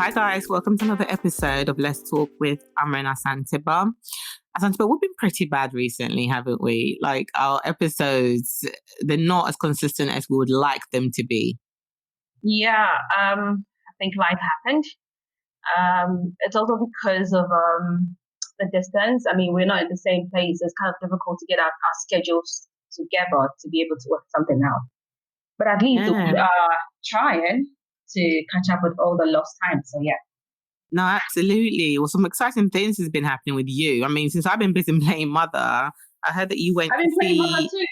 Hi guys, welcome to another episode of Let's Talk with Ama and Asantseba. Asantseba, we've been pretty bad recently, haven't we? Like our episodes, they're not as consistent as we would like them to be. Yeah, I think life happened. It's also because of the distance. I mean, we're not in the same place. It's kind of difficult to get our schedules together to be able to work something out. But at least we Yeah. are trying to catch up with all the lost time. So yeah. No, absolutely. Well, some exciting things has been happening with you. I mean, since I've been busy playing mother, I heard that you went I've to been playing Mama see.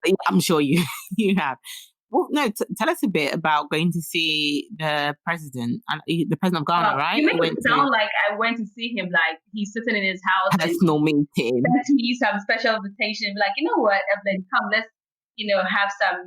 too. I'm sure you you have. Well, no, tell us a bit about going to see the president, the president of Ghana, right? You make You it went to sound like I went to see him, like he's sitting in his house and personal meeting. sent me some special invitation. Like, you know what, Evelyn, come, let's, have some,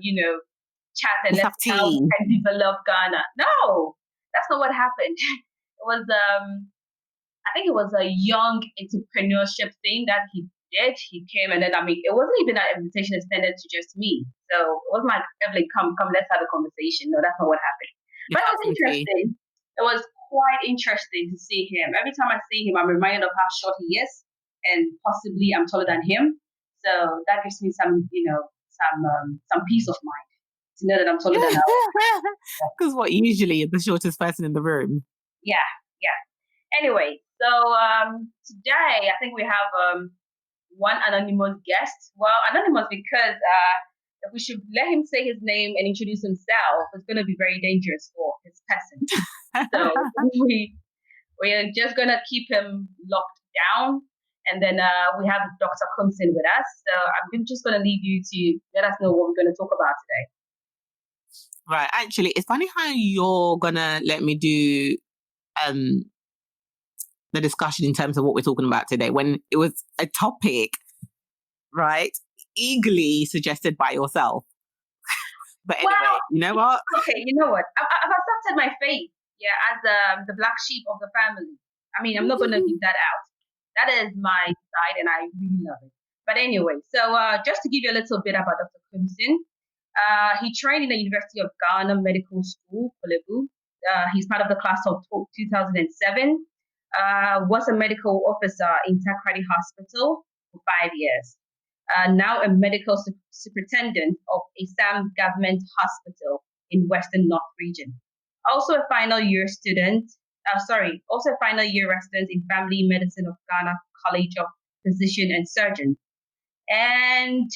chat and Let's let's have how we tea. can develop Ghana. No, that's not what happened. It was, I think it was a young entrepreneurship thing that he did. He came and then, I mean, it wasn't even an invitation extended to just me. So it wasn't like, Evelyn, come, let's have a conversation. No, that's not what happened. Let's But it have was some tea. interesting. It was quite interesting to see him. Every time I see him, I'm reminded of how short he is, and possibly I'm taller than him. So that gives me some, some peace of mind to know that I'm taller than him. Because what usually the shortest person in the room. Yeah, yeah. Anyway, so today I think we have one anonymous guest. Well, anonymous because if we should let him say his name and introduce himself, it's going to be very dangerous for his person. So we're just going to keep him locked down. And then we have Dr. Coomson with us. So I'm just going to leave you to let us know what we're going to talk about today. Right. Actually, it's funny how you're going to let me do the discussion in terms of what we're talking about today when it was a topic, right, eagerly suggested by yourself. But anyway, Well, you know what? Okay, you know what? I've accepted my fate, as the black sheep of the family. I mean, I'm not going to leave that out. That is my side, and I really love it. But anyway, so just to give you a little bit about Dr. Coomson, he trained in the University of Ghana Medical School, Kolebu. He's part of the class of 2007. Was a medical officer in Takrady Hospital for 5 years. Now a medical superintendent of Assam Government Hospital in Western North Region. Also a final year resident in Family Medicine of Ghana College of Physician and Surgeon. And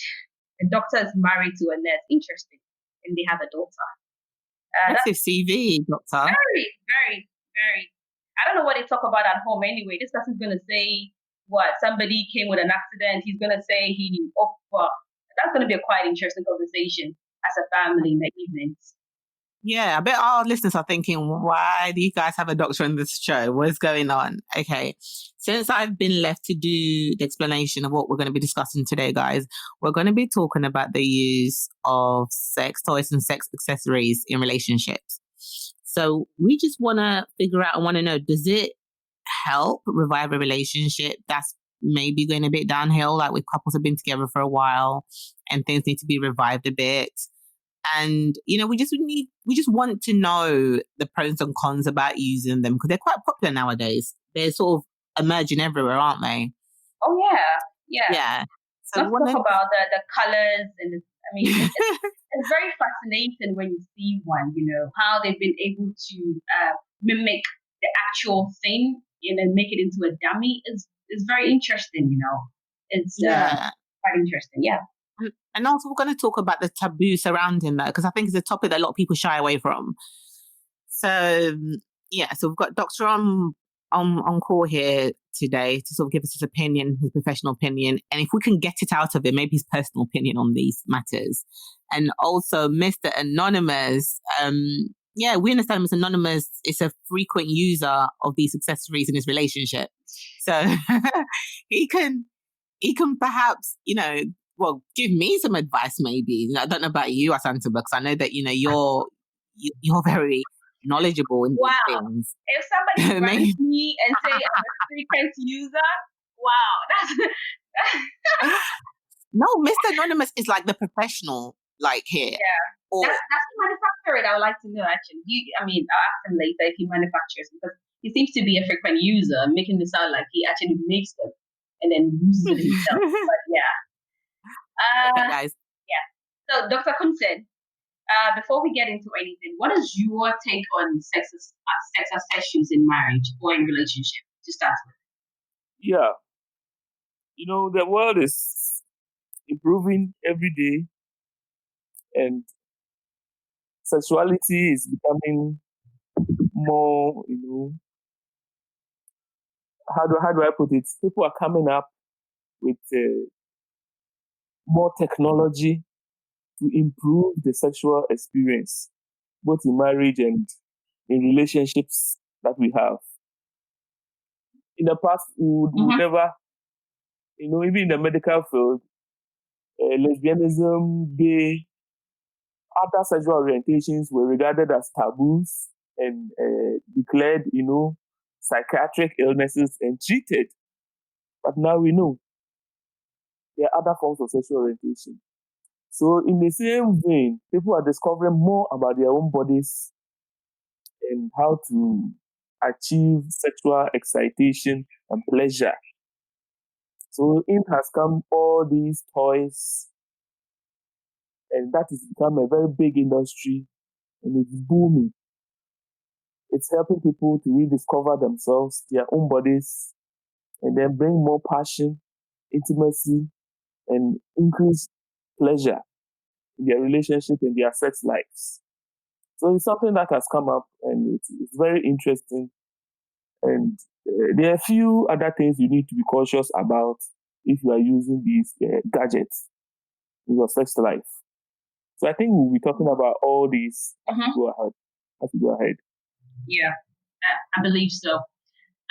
the doctor is married to a nurse. Interesting. And they have a daughter. Impressive CV, doctor. Very, very, very. I don't know what they talk about at home anyway. This person's going to say what somebody came with an accident. He's going to say that's going to be a quite interesting conversation as a family in the evenings. Yeah, I bet our listeners are thinking, why do you guys have a doctor on this show? What's going on? Okay, since I've been left to do the explanation of what we're going to be discussing today, guys, we're going to be talking about the use of sex toys and sex accessories in relationships. So we just want to figure out and want to know, does it help revive a relationship that's maybe going a bit downhill, like with couples have been together for a while and things need to be revived a bit? And, we just want to know the pros and cons about using them because they're quite popular nowadays. They're sort of emerging everywhere, aren't they? Oh, yeah. Yeah. So let's talk about the colors and it's very fascinating when you see one, how they've been able to mimic the actual thing and then make it into a dummy. It's very interesting, It's quite interesting, yeah. And also we're going to talk about the taboo surrounding that because I think it's a topic that a lot of people shy away from. So, so we've got Doctor on call here today to sort of give us his opinion, his professional opinion. And if we can get it out of him, maybe his personal opinion on these matters. And also Mr. Anonymous. We understand Mr. Anonymous is a frequent user of these accessories in his relationship. So he can perhaps, give me some advice maybe. I don't know about you, Asantseba, because I know that, you're very knowledgeable in these things. If somebody writes me and say I'm a frequent user, wow, that's No, Mr. Anonymous is like the professional. like here? Yeah. Or That's who manufacture it. I would like to know actually. I'll ask him later if he manufactures, because he seems to be a frequent user, making it sound like he actually makes them and then uses it himself. But yeah. okay, Uh guys. yeah. So Dr. Coomson, before we get into anything, what is your take on sex obsessions in marriage or in relationship to start with? Yeah, the world is improving every day, and sexuality is becoming more, how do I put it? People are coming up with more technology to improve the sexual experience, both in marriage and in relationships that we have. In the past, we would Mm-hmm. never, even in the medical field, lesbianism, gay, other sexual orientations were regarded as taboos and declared, psychiatric illnesses and treated. But now we know there are other forms of sexual orientation. So, in the same vein, people are discovering more about their own bodies and how to achieve sexual excitation and pleasure. So, in has come all these toys, and that has become a very big industry, and it's booming. It's helping people to rediscover themselves, their own bodies, and then bring more passion, intimacy, and increase pleasure in their relationship and their sex lives. So it's something that has come up, and it's very interesting. And there are a few other things you need to be cautious about if you are using these gadgets in your sex life. So I think we'll be talking about all these as we go ahead. Yeah, I believe so.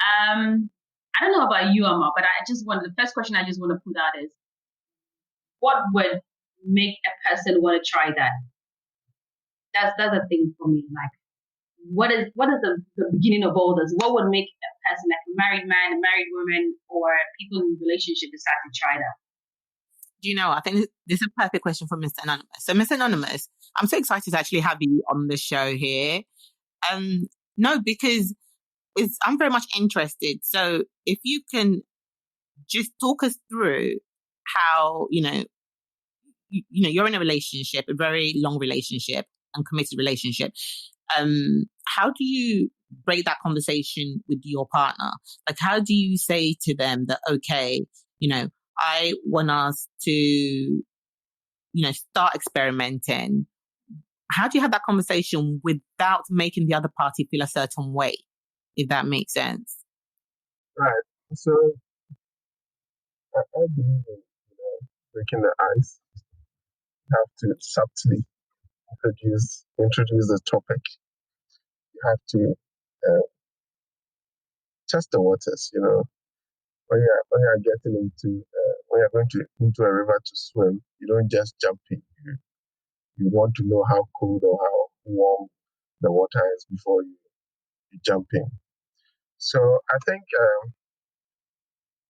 I don't know about you, Amma, but the first question I just want to put out is, what would make a person want to try that? That's a thing for me. Like, what is the beginning of all this? What would make a person, like a married man, a married woman, or people in a relationship, decide to try that? Do you know, I think this is a perfect question for Mr. Anonymous. So, Mr. Anonymous, I'm so excited to actually have you on the show here. No, because I'm very much interested. So, if you can just talk us through how, you're in a relationship, a very long relationship and committed relationship. How do you break that conversation with your partner? Like, how do you say to them that, okay, I want us to, start experimenting? How do you have that conversation without making the other party feel a certain way, if that makes sense? Right. So I believe in breaking the ice. You have to subtly introduce the topic. You have to test the waters. When you're getting when you're going into a river to swim, you don't just jump in. You want to know how cold or how warm the water is before you jump in. So I think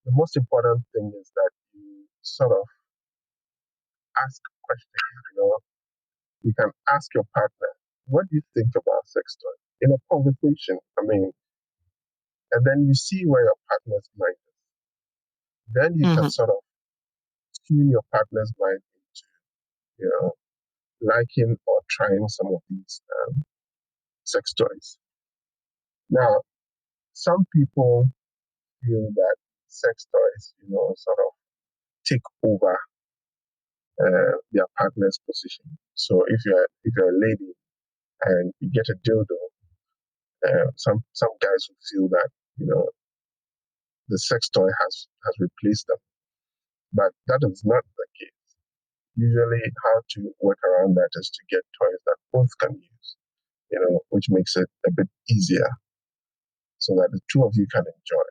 the most important thing is that you sort of ask questions. You can ask your partner, what do you think about sex toys? In a conversation, and then you see where your partner's mind is. Then you can sort of tune your partner's mind into, liking or trying some of these sex toys. Now, some people feel that sex toys, sort of take over their partner's position. So if you're a lady and you get a dildo, some guys will feel that the sex toy has replaced them, but that is not the case. Usually, how to work around that is to get toys that both can use, which makes it a bit easier, so that the two of you can enjoy.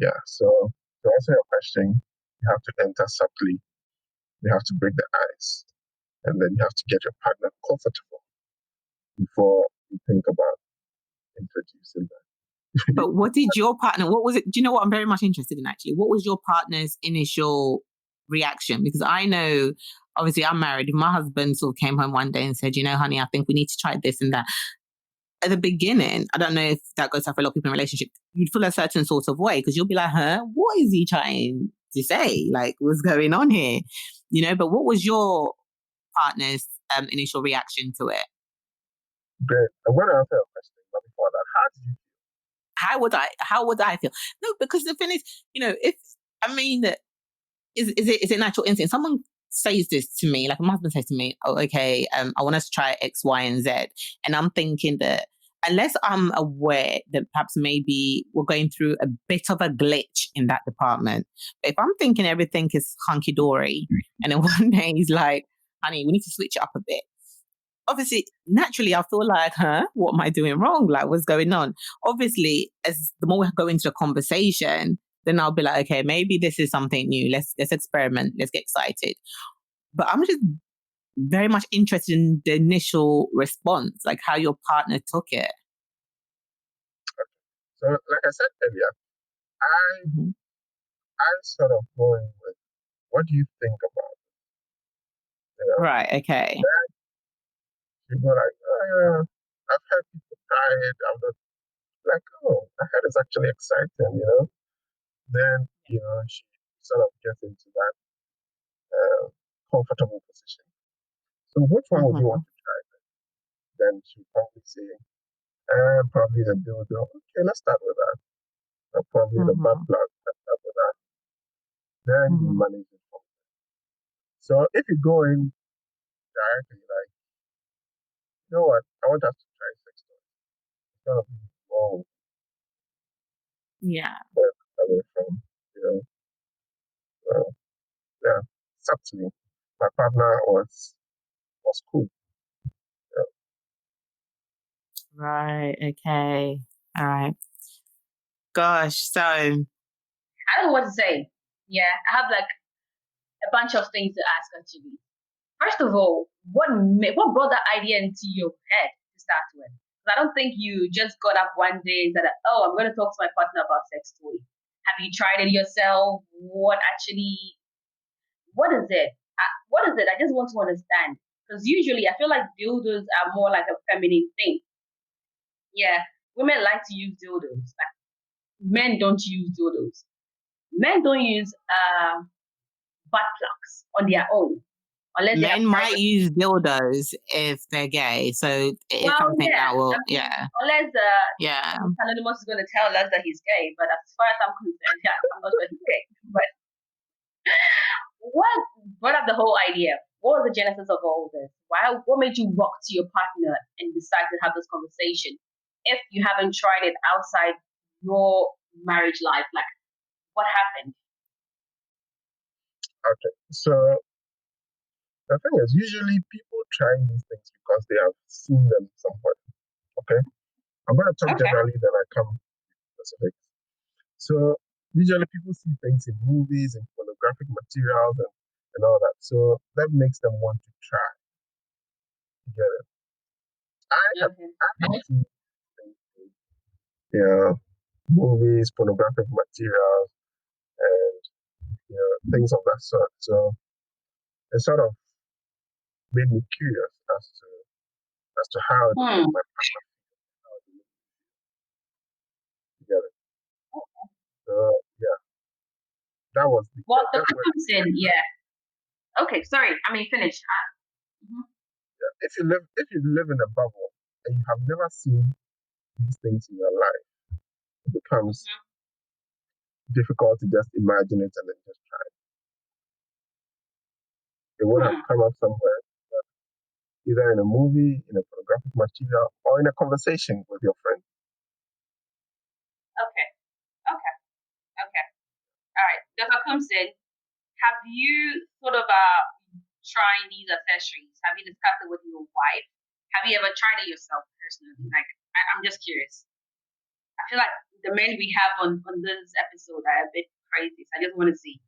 Yeah. So to answer your question, you have to enter subtly. You have to break the ice, and then you have to get your partner comfortable before you think about introducing that. But what did your partner, what was it? Do you know what I'm very much interested in actually? What was your partner's initial reaction? Because I know obviously I'm married. If my husband sort of came home one day and said, honey, I think we need to try this and that. At the beginning, I don't know if that goes out for a lot of people in a relationship, you'd feel a certain sort of way because you'll be like, what is he trying to say? Like, what's going on here? But what was your partner's initial reaction to it? Great. I'm going to answer your question, but before that, how did you feel? How would I feel? No, because the thing is, is it natural instinct? Someone says this to me, like my husband says to me, oh, okay, I want us to try X, Y, and Z. And I'm thinking that unless I'm aware that perhaps maybe we're going through a bit of a glitch in that department, but if I'm thinking everything is hunky-dory, and then one day he's like, honey, we need to switch it up a bit. Obviously, naturally, I feel like, what am I doing wrong? Like, what's going on? Obviously, as the more we go into the conversation, then I'll be like, okay, maybe this is something new. Let's experiment. Let's get excited. But I'm just very much interested in the initial response, like how your partner took it. So, like I said earlier, I sort of going with, what do you think about it? Right, okay. Then you go like, I've heard people try it. I'm just like, oh, I heard it's actually exciting, Then, she sort of gets into that comfortable position. So which one would you want to try? Then she'll probably say, probably the dildo. Okay, let's start with that. Or probably the butt plug. Let's start with that. Then you manage it from there. So if you go in directly, like, you know what, I want us to try sex toys. It's gonna be more away from, yeah. Subtly, my partner was cool. Right, okay. All right. Gosh, so I don't know what to say. Yeah, I have like a bunch of things to ask actually. First of all, what brought that idea into your head to start with? Because I don't think you just got up one day and said, "Oh, I'm going to talk to my partner about sex toys." Have you tried it yourself? What is it? What is it? I just want to understand. Because usually I feel like dildos are more like a feminine thing. Yeah, women like to use dildos. Like men don't use dildos. Men don't use butt plugs on their own. Unless men might use dildos if they're gay, so it's something that will, Unless Anonymous is going to tell us that he's gay, but as far as I'm concerned, I'm not sure he's gay. But what brought up the whole idea? What was the genesis of all this? What made you walk to your partner and decide to have this conversation? If you haven't tried it outside your marriage life, like what happened? Okay, so the thing is, usually people try these things because they have seen them somewhere. Okay? I'm going to talk generally, then I come to specifics. So, usually people see things in movies and pornographic materials and all that. So, that makes them want to try. You get it? I have seen things in movies, pornographic materials, and things of that sort. So, it sort of made me curious as to how my partner together. So yeah, that was the the Coomson, yeah. Okay, sorry. I mean, finish. Yeah. If you live in a bubble and you have never seen these things in your life, it becomes difficult to just imagine it and then just try it. It would have come up somewhere, either in a movie, in a pornographic material, or in a conversation with your friend. Okay. All right. Dr. Coomson, have you thought about trying these accessories? Have you discussed it with your wife? Have you ever tried it yourself personally? Like, I'm just curious. I feel like the men we have on this episode are a bit crazy. So I just want to see.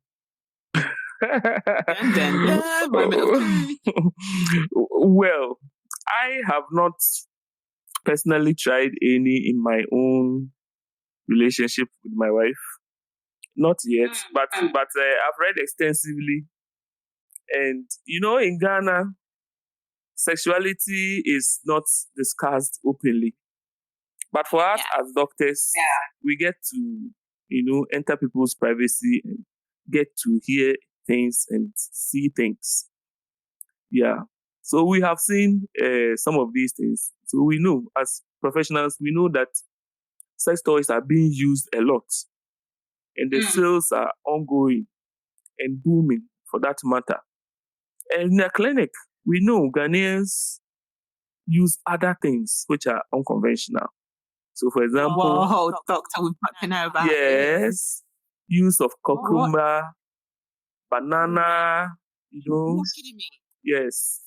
Well, I have not personally tried any in my own relationship with my wife. Not yet, but I've read extensively And in Ghana, sexuality is not discussed openly. But for us as doctors, we get to, enter people's privacy and get to hear things and see things. Yeah. So we have seen some of these things. So we know, as professionals, we know that sex toys are being used a lot. And the sales are ongoing and booming for that matter. And in the clinic, we know Ghanaians use other things which are unconventional. So, for example, whoa, doctor, we've got to know about yes, use of cucumber, banana, You're kidding me. yes.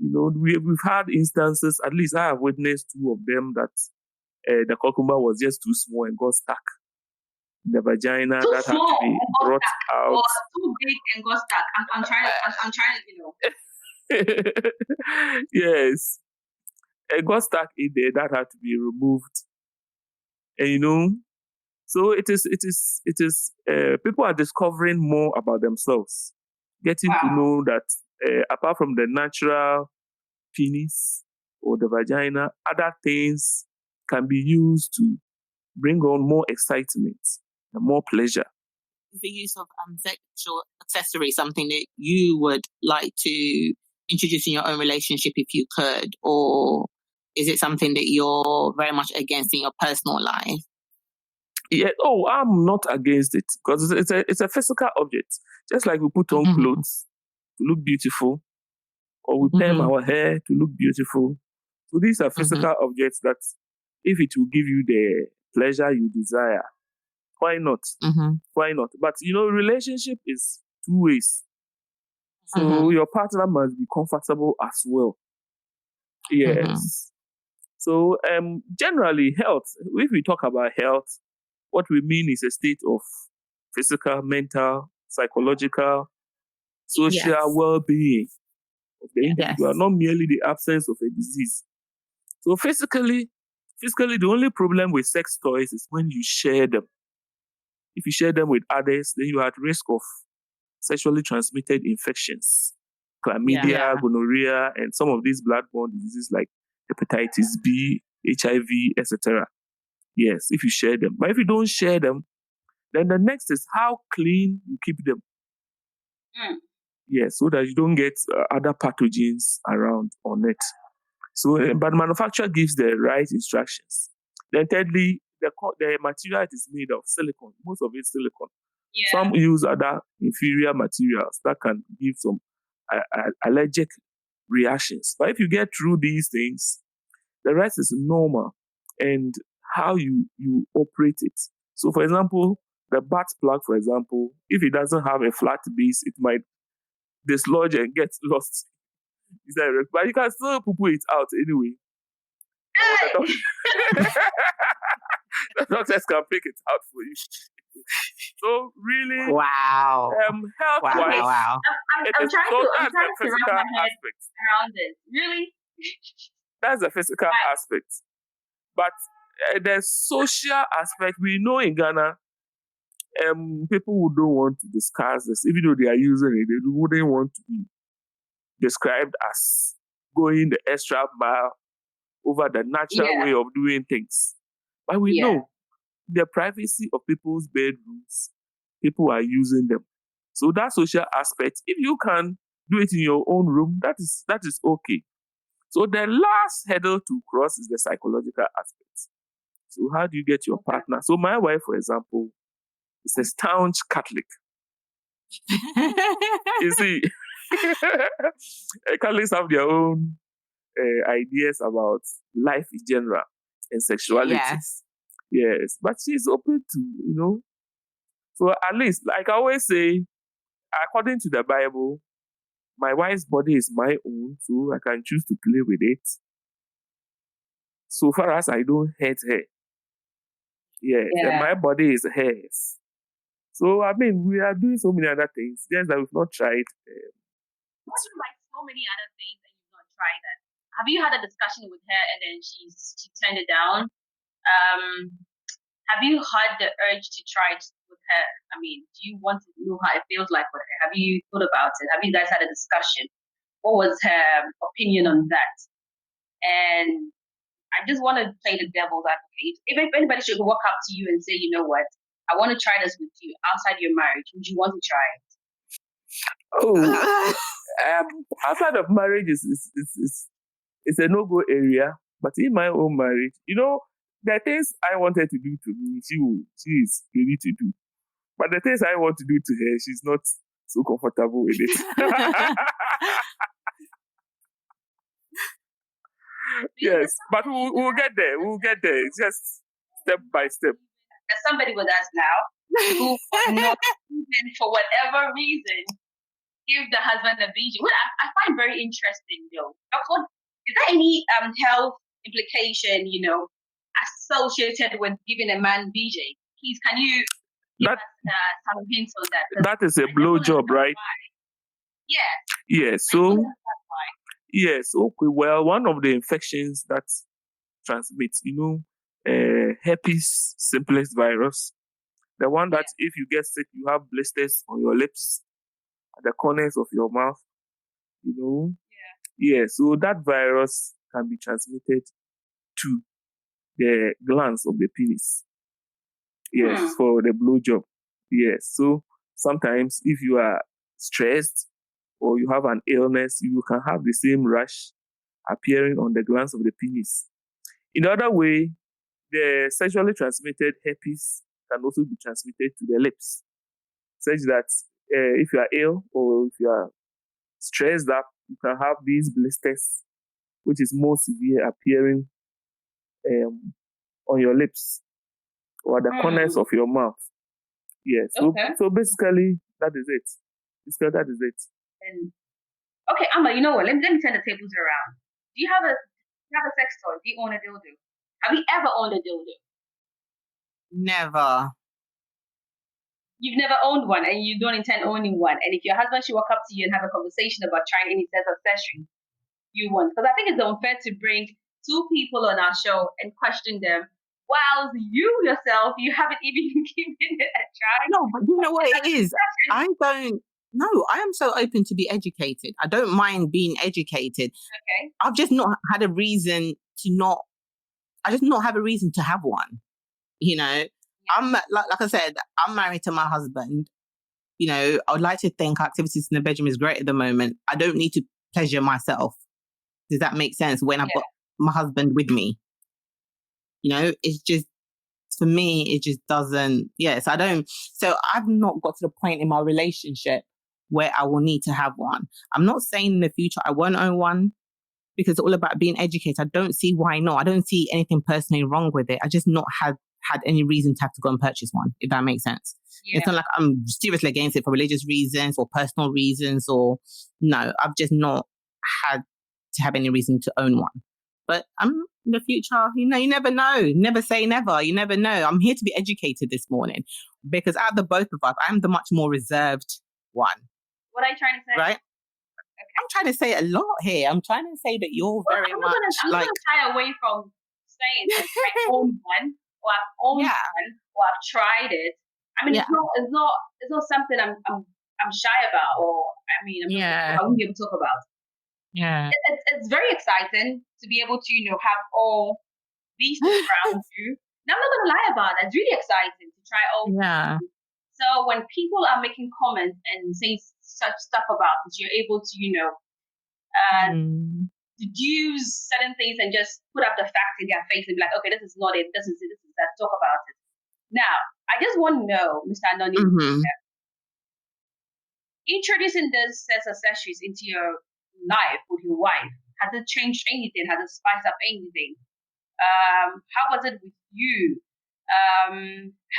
We've had instances, at least I have witnessed 2 of them, that the cucumber was just too small and got stuck in the vagina. Too that had small to be and got brought stuck, out. or too big and got stuck. I'm trying to, Yes. It got stuck in there. That had to be removed. And so it is people are discovering more about themselves, getting to know that apart from the natural penis or the vagina, other things can be used to bring on more excitement and more pleasure. Is the use of sexual accessories something that you would like to introduce in your own relationship if you could, or is it something that you're very much against in your personal life? Yeah. Oh, I'm not against it because it's a physical object. Just like we put on clothes to look beautiful, or we perm our hair to look beautiful. So these are physical objects that, if it will give you the pleasure you desire, why not? Why not? But relationship is 2 ways. So your partner must be comfortable as well. Yes. So generally, health. If we talk about health, what we mean is a state of physical, mental, psychological, social well-being of the individual, not merely the absence of a disease. So physically, the only problem with sex toys is when you share them. If you share them with others, then you are at risk of sexually transmitted infections, chlamydia, gonorrhea, and some of these bloodborne diseases like hepatitis B, HIV, etc. Yes, if you share them. But if you don't share them, then the next is how clean you keep them. Yes, so that you don't get other pathogens around on it. So, but manufacturer gives the right instructions. Then thirdly, the material it is made of, silicone. Most of it is silicone. Some use other inferior materials that can give some allergic reactions. But if you get through these things, the rest is normal, and how you operate it. So, for example, the butt plug, for example, if it doesn't have a flat base, it might dislodge and get lost. But you can still poo it out anyway. The doctors can pick it out for you. So really, wow. Health-wise, I'm trying to wrap my head around this. Really, that's the physical aspect. But the social aspect, we know in Ghana, people who don't want to discuss this, even though they are using it, they wouldn't want to be described as going the extra mile over the natural way of doing things. But we know the privacy of people's bedrooms, people are using them. So that social aspect, if you can do it in your own room, that is okay. So the last hurdle to cross is the psychological aspect. So how do you get your partner? So my wife, for example, is a staunch Catholic. You see, Catholics have their own ideas about life in general and sexuality. Yes, but she's open to, So at least, like I always say, according to the Bible, my wife's body is my own, so I can choose to play with it. So far as I don't hurt her. Yes, and my body is hers. So, I mean, we are doing so many other things, just that we've not tried. What do you like so many other things and you've not tried that? Have you had a discussion with her and then she turned it down? have you had the urge to try it with her? I mean, do you want to know how it feels like with her? Have you thought about it? Have you guys had a discussion? What was her opinion on that? And I just want to play the devil's advocate. If anybody should walk up to you and say, you know what, I want to try this with you outside your marriage, would you want to try it? Oh, outside of marriage is a no-go area. But in my own marriage, there are things I wanted to do to me, she is ready to do. But the things I want to do to her, she's not so comfortable with it. Yes, but we'll get there. We'll get there. It's just step by step. There's somebody with us now who not even for whatever reason give the husband a BJ. What I find very interesting though. Is there any health implication, associated with giving a man BJ? Please, can you give us some hints on that? That is a blowjob, right? Yes. Yes. So, yes. Okay. Well, one of the infections that transmits, herpes simplex virus, the one that if you get sick, you have blisters on your lips, at the corners of your mouth, Yeah. So that virus can be transmitted to the glands of the penis. Yes, for the blowjob. Yes. So sometimes if you are stressed or you have an illness, you can have the same rash appearing on the glands of the penis. In the other way, the sexually transmitted herpes can also be transmitted to the lips, such that if you are ill or if you are stressed up, you can have these blisters, which is more severe, appearing on your lips or at the corners of your mouth. Yes. So basically, that is it. And, okay, Ama, you know what? Let me turn the tables around. Do you have a sex toy? Do you own a dildo? Have you ever owned a dildo? Never. You've never owned one and you don't intend owning one. And if your husband should walk up to you and have a conversation about trying any sex accessory, you want. Because I think it's unfair to bring two people on our show and question them while you yourself, you haven't even given it a try. No, but you know what it is? I am so open to be educated. I don't mind being educated. Okay. I've just not had a reason to have one. I'm like I said, I'm married to my husband. I would like to think activities in the bedroom is great at the moment. I don't need to pleasure myself. Does that make sense? When I've got my husband with me, it's just, for me, it just doesn't. Yes, I don't. So I've not got to the point in my relationship where I will need to have one. I'm not saying in the future I won't own one, because it's all about being educated. I don't see why not. I don't see anything personally wrong with it. I just not had any reason to have to go and purchase one, if that makes sense. Yeah. It's not like I'm seriously against it for religious reasons or personal reasons, or no, I've just not had to have any reason to own one. But in the future, you never know. Never say never. You never know. I'm here to be educated this morning, because out of the both of us, I'm the much more reserved one. What are you trying to say? Right? Okay. I'm trying to say a lot here. I'm trying to say that you're very much I'm going to shy away from saying that I own one, or I've owned one, or I've tried it. I mean, it's not something I'm shy about, or I wouldn't be able to talk about. Yeah, it's very exciting to be able to have all these things around you. Now, I'm not going to lie about it. It's really exciting to try all. Yeah. So when people are making comments and saying such stuff about it, you're able to deduce certain things and just put up the facts in their face and be like, okay, this is not it. This is it. This is that. Talk about it. Now, I just want to know, Mr. Anonymous, introducing these sex accessories into your life with your wife, has it changed anything? Has it spiced up anything? How was it with you?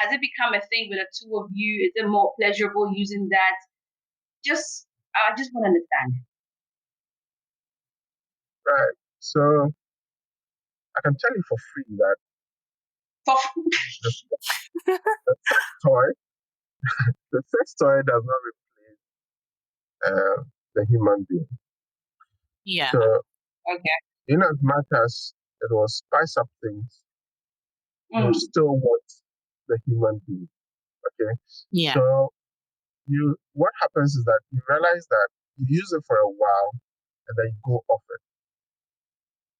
Has it become a thing with the two of you? Is it more pleasurable using that? I just want to understand. Right. So I can tell you for free that the sex toy does not replace the human being. Yeah. So, okay. In as much as it will spice up things, you still want the human being. Okay. Yeah. So what happens is that you realize that you use it for a while and then you go off it.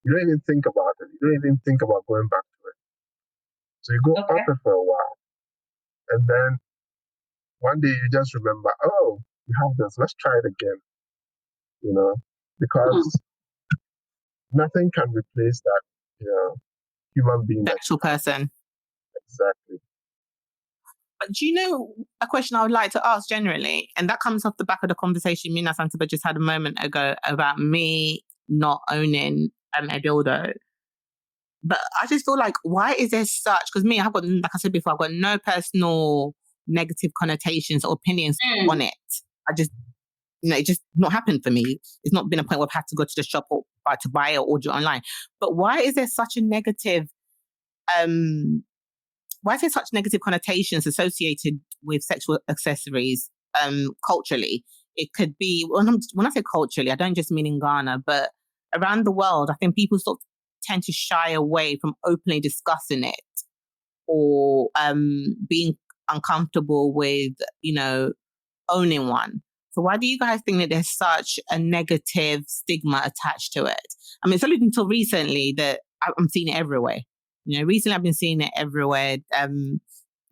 You don't even think about it. You don't even think about going back to it. So you go off it for a while. And then one day you just remember, oh, you have this, let's try it again. Because nothing can replace that human being. The actual person. Exactly. But do you know a question I would like to ask generally? And that comes off the back of the conversation me and Asantseba just had a moment ago about me not owning a dildo. But I just feel like, why is there such, because me, I've got, like I said before, I've got no personal negative connotations or opinions on it. I just, it's just not happened for me. It's not been a point where I've had to go to the shop or to buy it or order it online. But why is there such a negative, why is there such negative connotations associated with sexual accessories culturally? It could be, when I say culturally, I don't just mean in Ghana, but around the world, I think people sort of tend to shy away from openly discussing it or being uncomfortable with, owning one. So why do you guys think that there's such a negative stigma attached to it? I mean, it's only until recently that I'm seeing it everywhere. Recently I've been seeing it everywhere.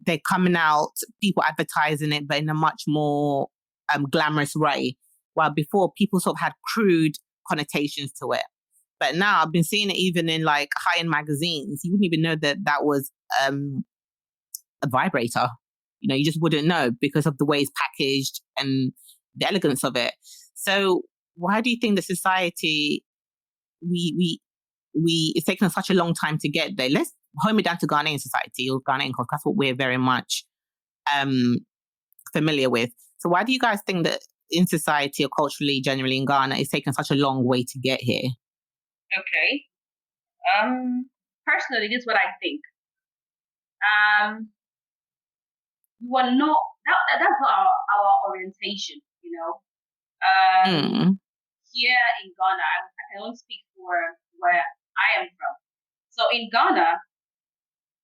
They're coming out, people advertising it, but in a much more glamorous way. While before, people sort of had crude connotations to it. But now I've been seeing it even in like high-end magazines. You wouldn't even know that was a vibrator. You just wouldn't know because of the way it's packaged and the elegance of it. So why do you think the society, it's taken us such a long time to get there? Let's home it down to Ghanaian society or Ghanaian culture. That's what we're very much familiar with. So why do you guys think that in society or culturally, generally in Ghana, it's taken such a long way to get here? Okay. Personally, this is what I think. We were not, that's not our orientation, Here in Ghana, I can only speak for where I am from. So in Ghana,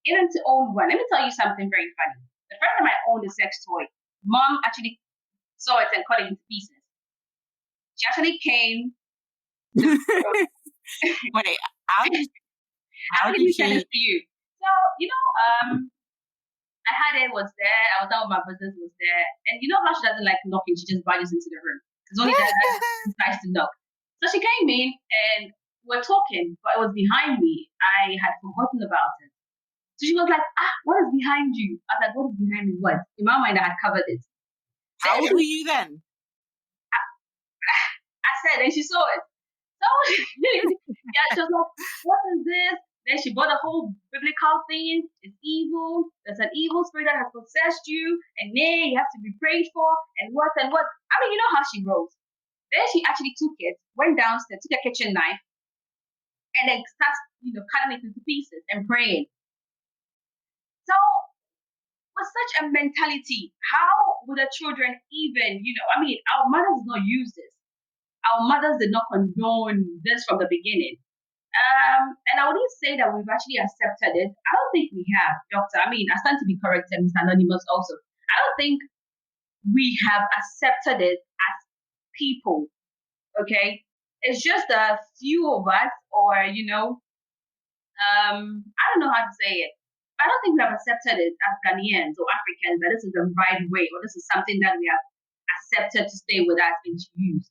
even to own one, let me tell you something very funny. The first time I owned a sex toy, Mom actually saw it and cut it into pieces. She actually came to Wait, how did she send it to you? So, I had it, was there, I was done with my business, was there. And you know how she doesn't like knocking, she just barges into the room. It's only that decides to knock. So she came in and we're talking, but it was behind me. I had forgotten about it. So she was like, what is behind you? I was like, what is behind me? What? In my mind, I had covered it. How old were you then? I said, and she saw it. So yeah, she was like, what is this? Then she bought a whole biblical thing. It's evil. There's an evil spirit that has possessed you. And then you have to be prayed for. And what and what. I mean, you know how she rolls. Then she actually took it, went downstairs, took a kitchen knife, and then starts, cutting it into pieces and praying. So with such a mentality, how would the children even, our mothers did not use this. Our mothers did not condone this from the beginning. And I wouldn't say that we've actually accepted it. I don't think we have, Doctor. I stand to be corrected, Mr. Anonymous also. I don't think we have accepted it as people, okay? It's just a few of us, or, I don't know how to say it. I don't think we have accepted it as Ghanaians or Africans that this is the right way, or this is something that we have accepted to stay with us and to use.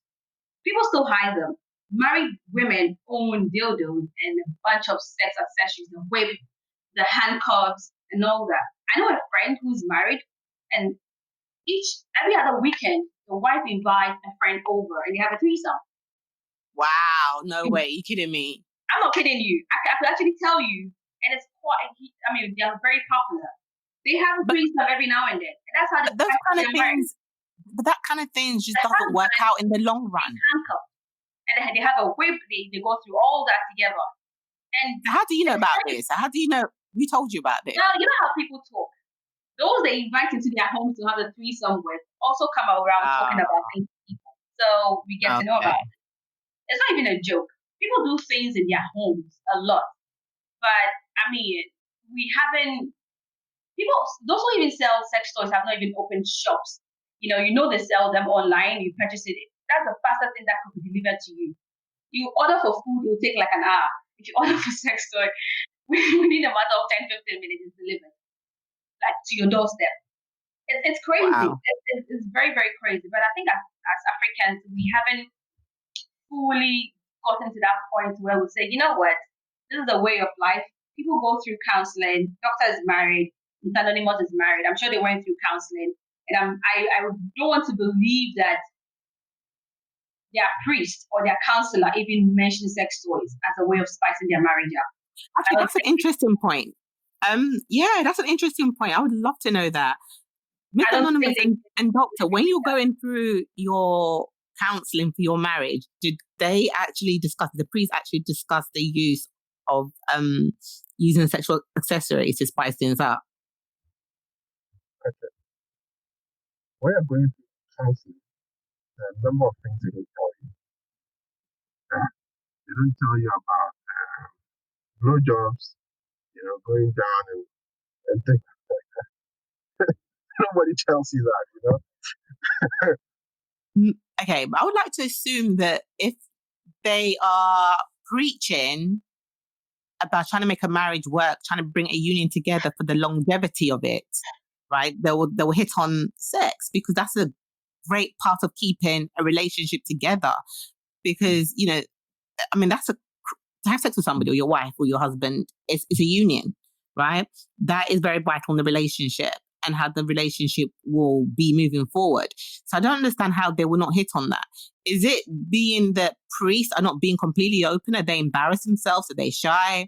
People still hide them. Married women own dildos and a bunch of sex accessories, the whip, the handcuffs, and all that. I know a friend who's married, and every other weekend, the wife invites a friend over, and they have a threesome. Wow, no way, you kidding me? I'm not kidding you. I could actually tell you, and it's quite. They are very popular. They have a threesome every now and then, and that's how those kind of things. But that kind of thing just doesn't work out in the long run. Handcuffs. And they have a whip. They go through all that together. And how do you know about this? How do you know? Who told you about this? Well, you know how people talk. Those they invite into their homes to have a threesome with also come around talking about things to people. So we get to know about it. It's not even a joke. People do things in their homes a lot. But, we haven't... people, those who even sell sex toys have not even opened shops. You know they sell them online. You purchase it. That's the fastest thing that could be delivered to you. You order for food, it will take like an hour. If you order for sex toy, within a matter of 10-15 minutes, it's delivered like to your doorstep. It's crazy. Wow. It's very, very crazy. But I think as Africans, we haven't fully gotten to that point where we say, you know what, this is a way of life. People go through counseling. Doctor is married. Anonymous is married. I'm sure they went through counseling. And I don't want to believe that their priest or their counselor even mentioned sex toys as a way of spicing their marriage up. Actually, that's an interesting point. Yeah, that's an interesting point. I would love to know that. With Anonymous and Doctor, when you're going through your counseling for your marriage, did they actually discuss, the priest actually discuss the use of using sexual accessories to spice things up? Okay. When you're going through counseling, there are a number of things they don't tell you. They don't tell you about blowjobs, going down and things like that. Nobody tells you that, Okay, but I would like to assume that if they are preaching about trying to make a marriage work, trying to bring a union together for the longevity of it, right? They will hit on sex, because that's a great part of keeping a relationship together. Because, that's to have sex with somebody, or your wife or your husband, it's a union, right? That is very vital in the relationship and how the relationship will be moving forward. So I don't understand how they will not hit on that. Is it being that priests are not being completely open? Are they embarrassed themselves? Are they shy?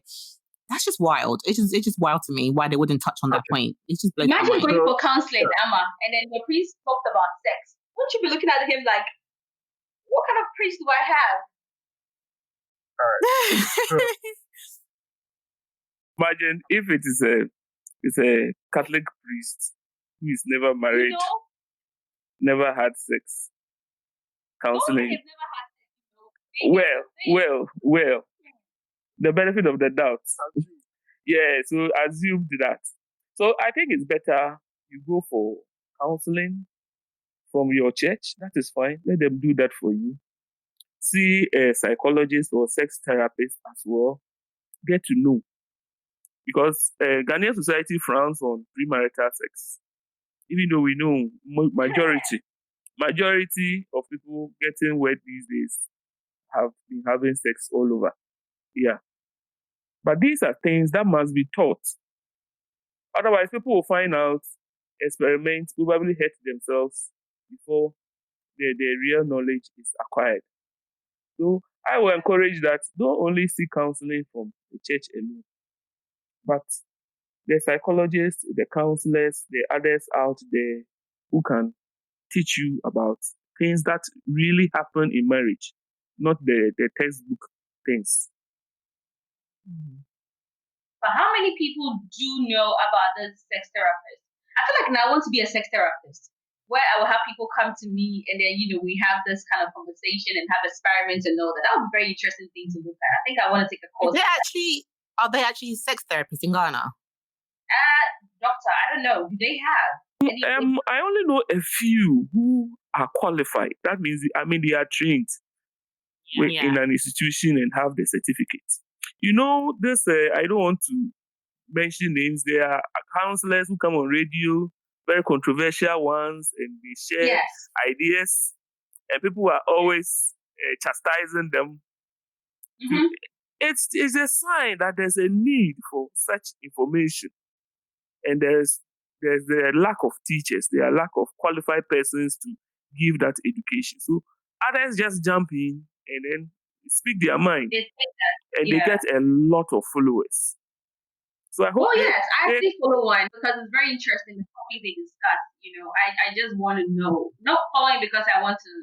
That's just wild. It's just wild to me why they wouldn't touch on that point. It's just blows my Imagine mind. going for counseling, Ama, and then the priest talked about sex. Wouldn't you be looking at him like, what kind of priest do I have? All right. Imagine if it's a Catholic priest who is never married, never had sex, counseling. Well, the benefit of the doubt. Yeah, so assume that. So I think it's better you go for counseling from your church. That is fine. Let them do that for you. See a psychologist or sex therapist as well. Get to know. Because Ghanaian society frowns on premarital sex. Even though we know majority of people getting wet these days have been having sex all over. Yeah. But these are things that must be taught. Otherwise, people will find out, experiment, probably hurt themselves before the real knowledge is acquired. So I will encourage that don't only seek counseling from the church alone, but the psychologists, the counselors, the others out there who can teach you about things that really happen in marriage, not the textbook things. But how many people do know about this sex therapist? I feel like now I want to be a sex therapist, where I will have people come to me and then, we have this kind of conversation and have experiments and all that. That would be a very interesting thing to look at. I think I want to take a course. Are they actually sex therapists in Ghana? Doctor, I don't know. Do they have? I only know a few who are qualified. That means, they are trained in an institution and have the certificate. This, I don't want to mention names. There are counselors who come on radio, very controversial ones, and they share ideas, and people are always chastising them. Mm-hmm. It's a sign that there's a need for such information, and there's a lack of teachers, there are lack of qualified persons to give that education. So others just jump in and then speak their mind, and they get a lot of followers. So I hope. I actually follow one because it's very interesting, the topic they discuss. I just want to know, not following because I want to,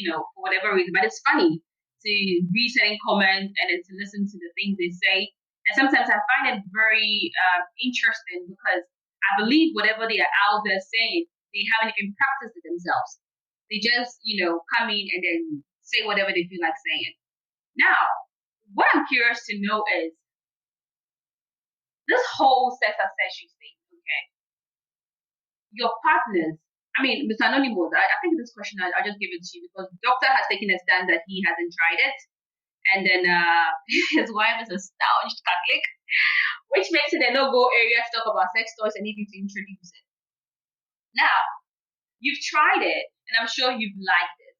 for whatever reason, but it's funny to read certain comments and then to listen to the things they say. And sometimes I find it very interesting because I believe whatever they are out there saying, they haven't even practiced it themselves. They just, come in and then say whatever they feel like saying. Now, what I'm curious to know is this whole sex accessories thing, okay? your partners, I mean, Mr. Anonymous, I think this question, I'll just give it to you because doctor has taken a stand that he hasn't tried it. And then his wife is a staunch Catholic, which makes it a no-go area to talk about sex toys and even to introduce it. Now, you've tried it, and I'm sure you've liked it.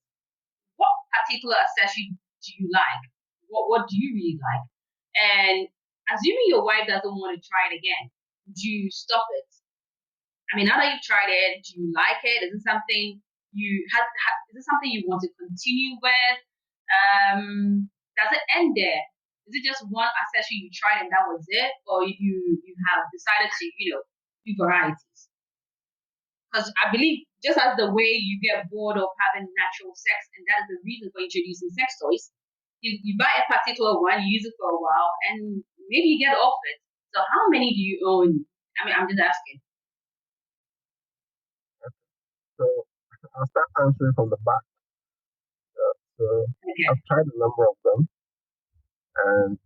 What particular accessory do you like? What do you really like? And assuming your wife doesn't want to try it again, do you stop it? I mean, now that you've tried it, do you like it? Is it something is it something you want to continue with? Does it end there? Is it just one accessory you tried and that was it, or you have decided to do varieties? Because I believe just as the way you get bored of having natural sex, and that is the reason for introducing sex toys, you buy a particular one, you use it for a while, and maybe you get off it. So how many do you own? I mean, I'm just asking. So I'll start answering from the back. So Okay. I've tried a number of them, and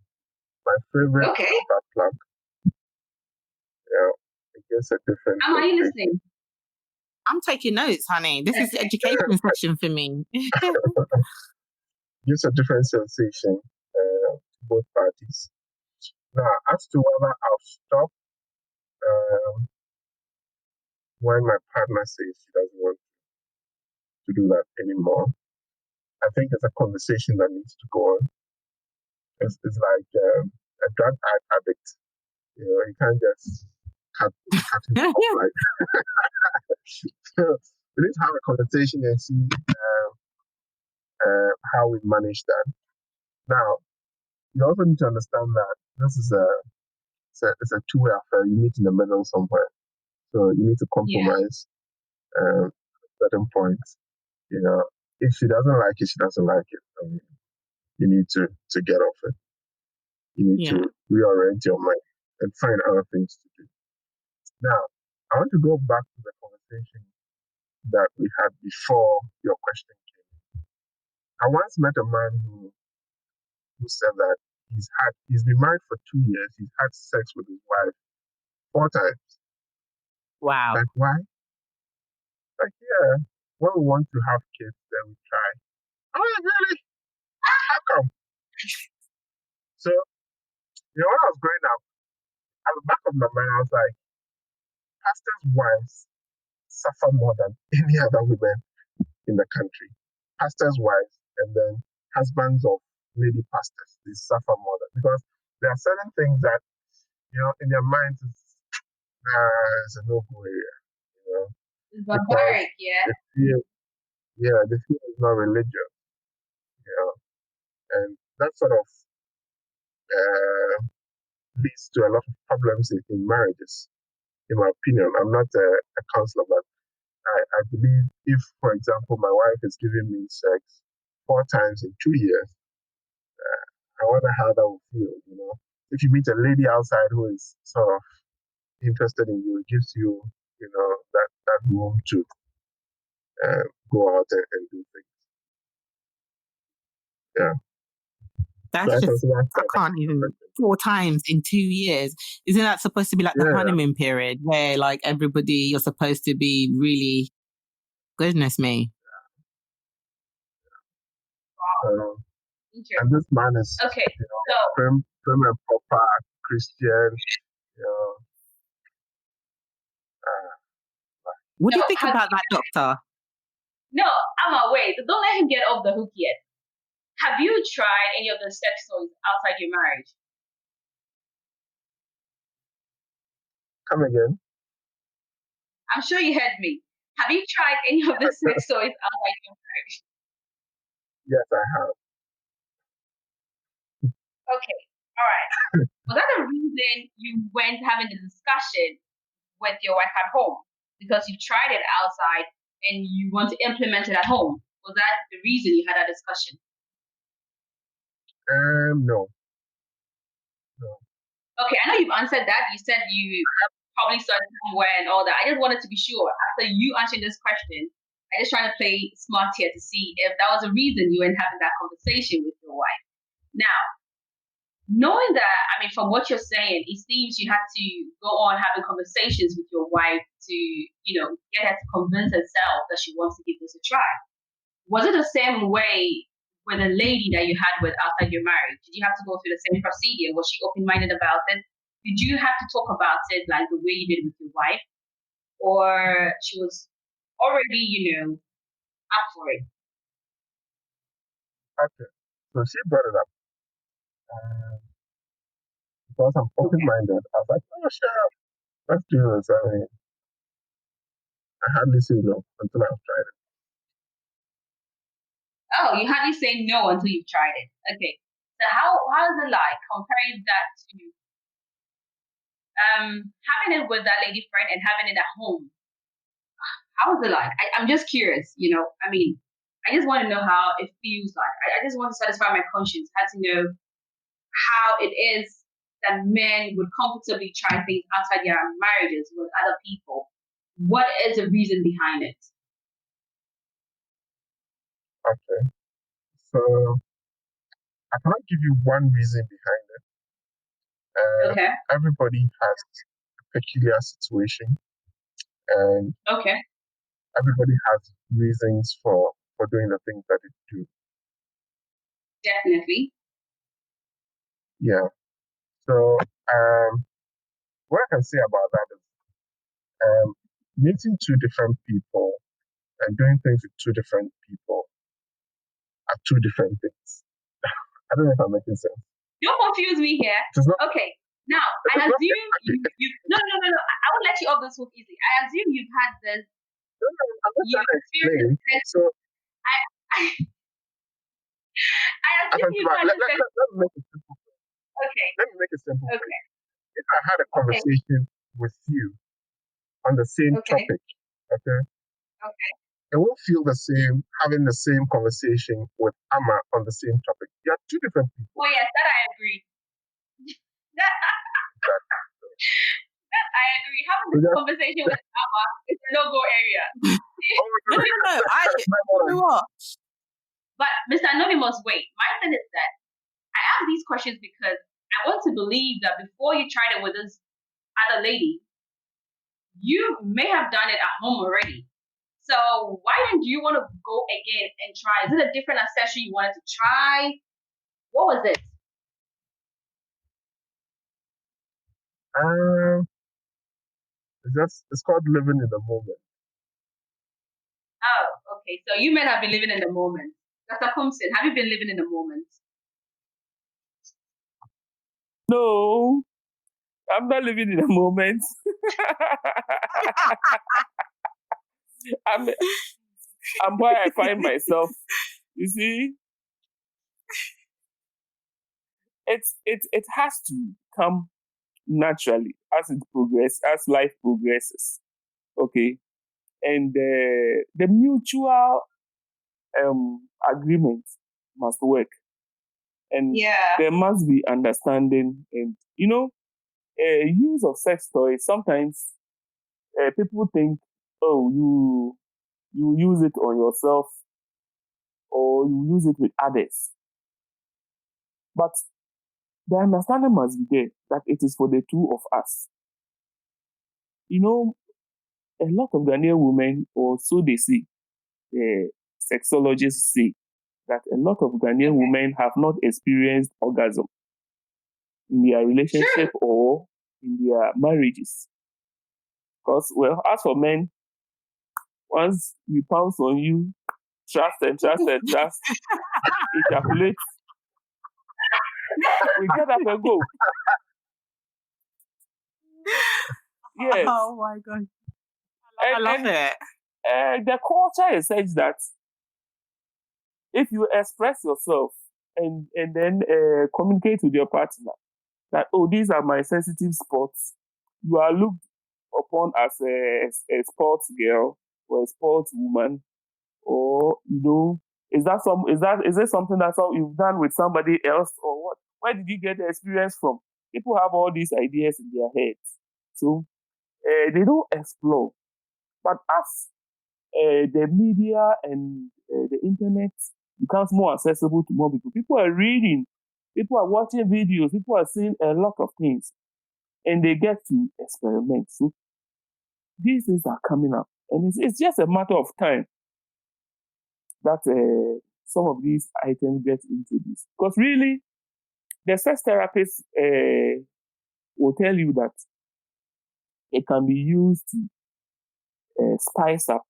my favorite is that plug. It gives a different. Am I listening? I'm taking notes, honey. This is education session for me. Gives a different sensation to both parties. Now, as to whether I'll stop when my partner says she doesn't want to do that anymore, I think it's a conversation that needs to go on. It's like a drug addict. You can't just cut it off like. So we need to have a conversation and see how we manage that. Now, you also need to understand that this is it's a two-way affair. You meet in the middle somewhere, so you need to compromise at certain points. If she doesn't like it, she doesn't like it. I mean, you need to get off it. You need to reorient your mind and find other things to do. Now, I want to go back to the conversation that we had before your question came. I once met a man who said that he's been married for 2 years. He's had sex with his wife 4 times. Wow. Like, why? Like, yeah, when we want to have kids, then we try. Oh, really? How come? So, when I was growing up, at the back of my mind, I was like, pastors' wives suffer more than any other women in the country. Pastors' wives and then husbands of lady pastors, they suffer more than, because there are certain things that, in their minds, it's a no-go area. It's barbaric, They feel it's not religious, and that sort of leads to a lot of problems in marriages, in my opinion. I'm not a counselor, but I believe if, for example, my wife is giving me sex 4 times in 2 years, I wonder how that will feel, If you meet a lady outside who is sort of interested in you, it gives you, that room to go out and do things. Yeah. That's just, I can't even, 4 times in 2 years. Isn't that supposed to be like the honeymoon period where like everybody, you're supposed to be really, goodness me. Wow. And this man is, prim and proper Christian, What do you think about that, doctor? No, Ama, wait, don't let him get off the hook yet. Have you tried any of the sex toys outside your marriage? Come again? I'm sure you heard me. Have you tried any of the sex toys outside your marriage? Yes, I have. Okay, all right. Was that the reason you went having the discussion with your wife at home? Because you tried it outside and you want to implement it at home? Was that the reason you had that discussion? No. Okay, I know you've answered that. You said you probably saw it somewhere and all that. I just wanted to be sure. After you answering this question, I just trying to play smart here to see if that was a reason you were having that conversation with your wife. Now, knowing that, I mean, from what you're saying, it seems you had to go on having conversations with your wife to, get her to convince herself that she wants to give this a try. Was it the same way with the lady that you had with outside your marriage? Did you have to go through the same procedure? Was she open minded about it? Did you have to talk about it like the way you did with your wife? Or she was already, up for it? Okay. So she brought it up. Because I'm open minded, I was like, oh, sure, let's do this. I mean, I hardly say no until I've tried it. Oh, you hardly say no until you've tried it. Okay. So how is it like comparing that to having it with that lady friend and having it at home? How is it like? I'm just curious, I mean, I just want to know how it feels like. I just want to satisfy my conscience. I had to know how it is that men would comfortably try things outside their marriages with other people. What is the reason behind it? Okay. So I cannot give you one reason behind it. Okay. Everybody has a peculiar situation, and Okay. everybody has reasons for doing the things that they do. Definitely. Yeah. So what I can say about that is meeting two different people and doing things with two different people are two different things. I don't know if I'm making sense. Don't confuse me here. Okay. Now, I assume you no, no, no, no. I won't let you off this hook easily. I assume you've had this. No, I'm not You trying to explain. So I, I, I assume you've had let this. me make it simple. Okay. Let me make it simple. Okay. If I had a conversation with you on the same Okay. topic, okay, Okay. it won't feel the same having the same conversation with Ama on the same topic. You are two different people. Oh yes, that I agree. that I agree. Having this conversation with Ama is a no-go area. No. You know what? But Mr. Anonymous, wait. My thing is that I ask these questions because I want to believe that before you tried it with this other lady, you may have done it at home already. So why didn't you want to go again and try? Is it a different accessory you wanted to try? What was it? It's called living in the moment. Oh, okay. So you men have been living in the moment. Dr. Coomson, have you been living in the moment? No, I'm not living in the moment. I'm where I find myself. You see, it has to come naturally as life progresses. Okay, and the mutual agreement must work, and there must be understanding. And use of sex toys. Sometimes people think, oh, you use it on yourself or you use it with others, but the understanding must be there that it is for the two of us. A lot of Ghanaian women, or so they say, sexologists say, that a lot of Ghanaian women have not experienced orgasm in their relationship or in their marriages. Because, well, as for men, once we pounce on you, trust, ejaculate, we get up and go. Yes. Oh my God. I love it. The culture is such that if you express yourself and then communicate with your partner that, oh, these are my sensitive spots, you are looked upon as a sports girl or a sports woman, or is it something that's all you've done with somebody else, or what? Where did you get the experience from? People have all these ideas in their heads, so they don't explore. But as the media and the internet becomes more accessible to more people are reading People are watching videos. People are seeing a lot of things, and they get to experiment. So these things are coming up, and it's just a matter of time that some of these items get introduced. Because really, the sex therapist will tell you that it can be used to spice up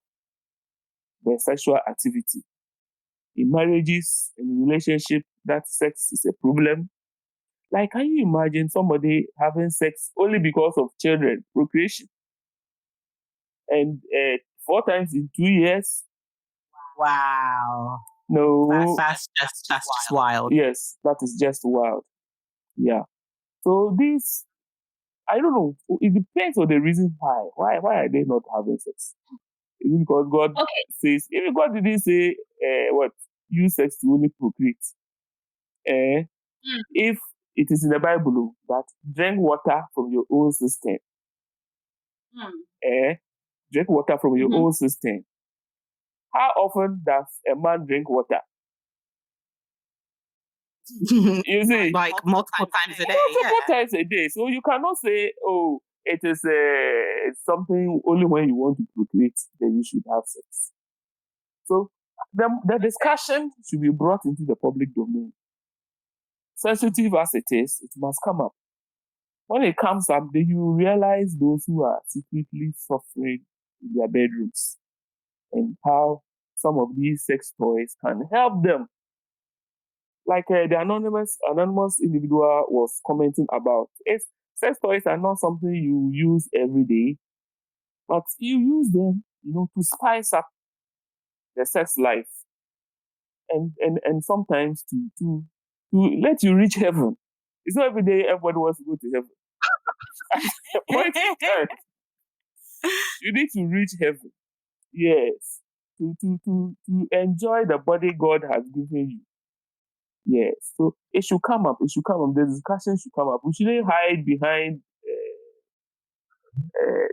their sexual activity. In marriages and in relationships, that sex is a problem. Like, can you imagine somebody having sex only because of children, procreation, and 4 times in 2 years? Wow. No. That's just wild. Yes, that is just wild. Yeah. So this, I don't know. It depends on the reason why. Why are they not having sex? Is it because God says, if God didn't say what, use sex to only procreate? If it is in the Bible that drink water from your own system, drink water from your own system. How often does a man drink water? You see, like multiple times a day. Multiple times a day. So you cannot say, oh, it is something only when you want to procreate that you should have sex. So the discussion should be brought into the public domain. Sensitive as it is, it must come up. When it comes up, then you realize those who are secretly suffering in their bedrooms and how some of these sex toys can help them. Like the anonymous individual was commenting about, sex toys are not something you use every day, but you use them, to spice up the sex life, and sometimes to let you reach heaven. It's not every day everybody wants to go to heaven. At a point in time, you need to reach heaven. Yes, to enjoy the body God has given you. Yes, so it should come up. It should come up. The discussion should come up. We shouldn't hide behind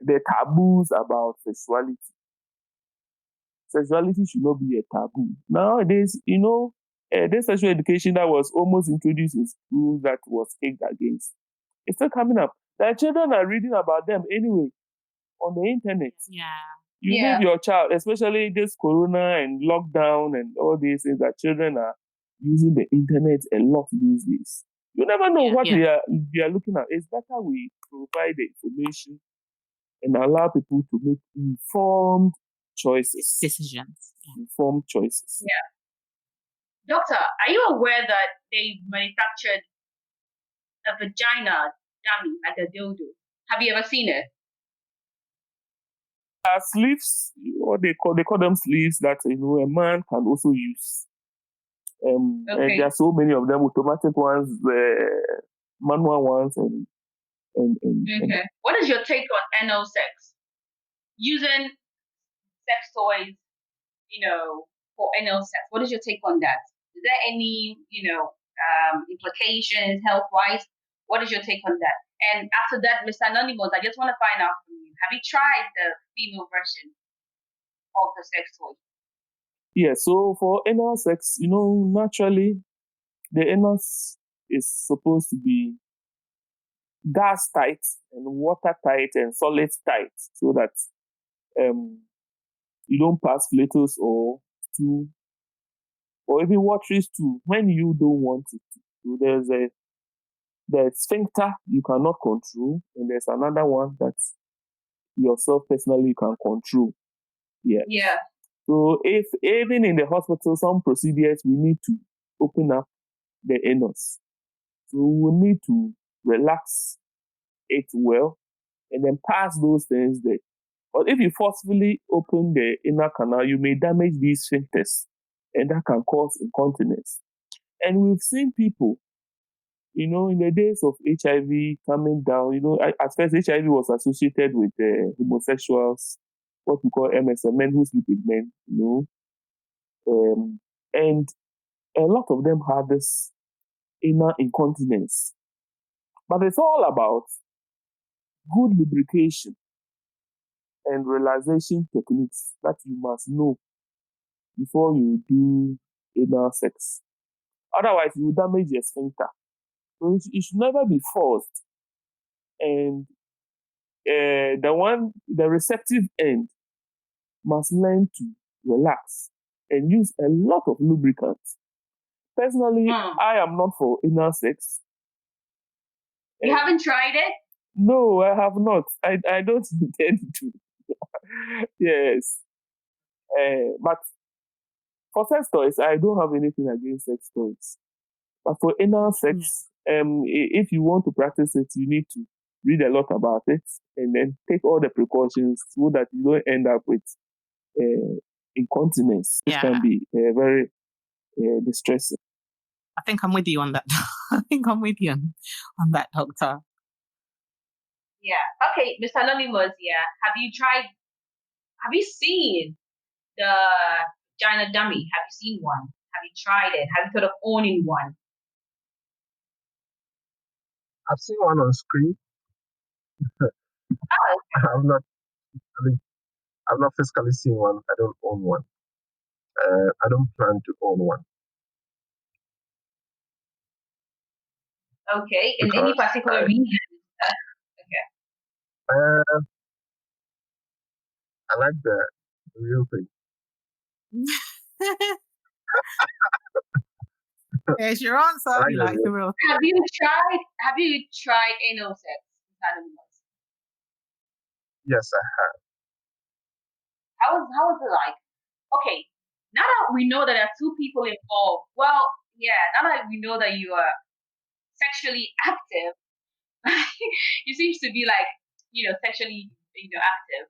the taboos about sexuality. Sexuality should not be a taboo. Nowadays, this sexual education that was almost introduced in schools that was kicked against, it's still coming up. The children are reading about them anyway on the internet. Yeah. You leave your child, especially this corona and lockdown and all these things, that children are using the internet a lot these days. You never know what they are looking at. It's better we provide the information and allow people to make informed choices. Decisions. Informed choices. Yeah. Doctor, are you aware that they manufactured a vagina dummy, like a dildo? Have you ever seen it? Sleeves, what they call them sleeves that a man can also use. And there are so many of them, automatic ones, manual ones, and What is your take on anal sex? Using sex toys, for anal sex. What is your take on that? Is there any, implications health-wise? What is your take on that? And after that, Mr. Anonymous, I just want to find out from you. Have you tried the female version of the sex toy? Yeah, so for anal sex, naturally, the anus is supposed to be gas tight and water tight and solid tight, so that you don't pass flatus or stool or even watery stool when you don't want it to. So there's the sphincter you cannot control, and there's another one that yourself personally you can control. Yeah. So if even in the hospital, some procedures we need to open up the anus. So we need to relax it well and then pass those things there. But if you forcefully open the inner canal, you may damage these sphincters, and that can cause incontinence. And we've seen people, in the days of HIV coming down, at first HIV was associated with homosexuals, what we call MSM, men who sleep with men, and a lot of them had this inner incontinence. But it's all about good lubrication and relaxation techniques that you must know before you do anal sex. Otherwise, you will damage your sphincter. So it should never be forced. And the receptive end must learn to relax and use a lot of lubricants. Personally, I am not for anal sex. You haven't tried it? No, I have not. I don't intend to. Yes. But for sex toys, I don't have anything against sex toys. But for anal sex, if you want to practice it, you need to read a lot about it and then take all the precautions so that you don't end up with incontinence. It can be very distressing. I think I'm with you on that. I think I'm with you on that, Doctor. Yeah. Okay, Mr. Anonymous, have you seen the vagina dummy? Have you seen one? Have you tried it? Have you thought of owning one? I've seen one on screen. I've not physically seen one. I don't own one. I don't plan to own one. Okay. In any particular reason? Okay. I like the real thing. There's your answer. You like the real thing. Have you tried anal sex, Anonymous? Yes, I have. How was it like? Okay. Now that we know that there are two people involved, now that we know that you are sexually active, you seem to be like, sexually, active.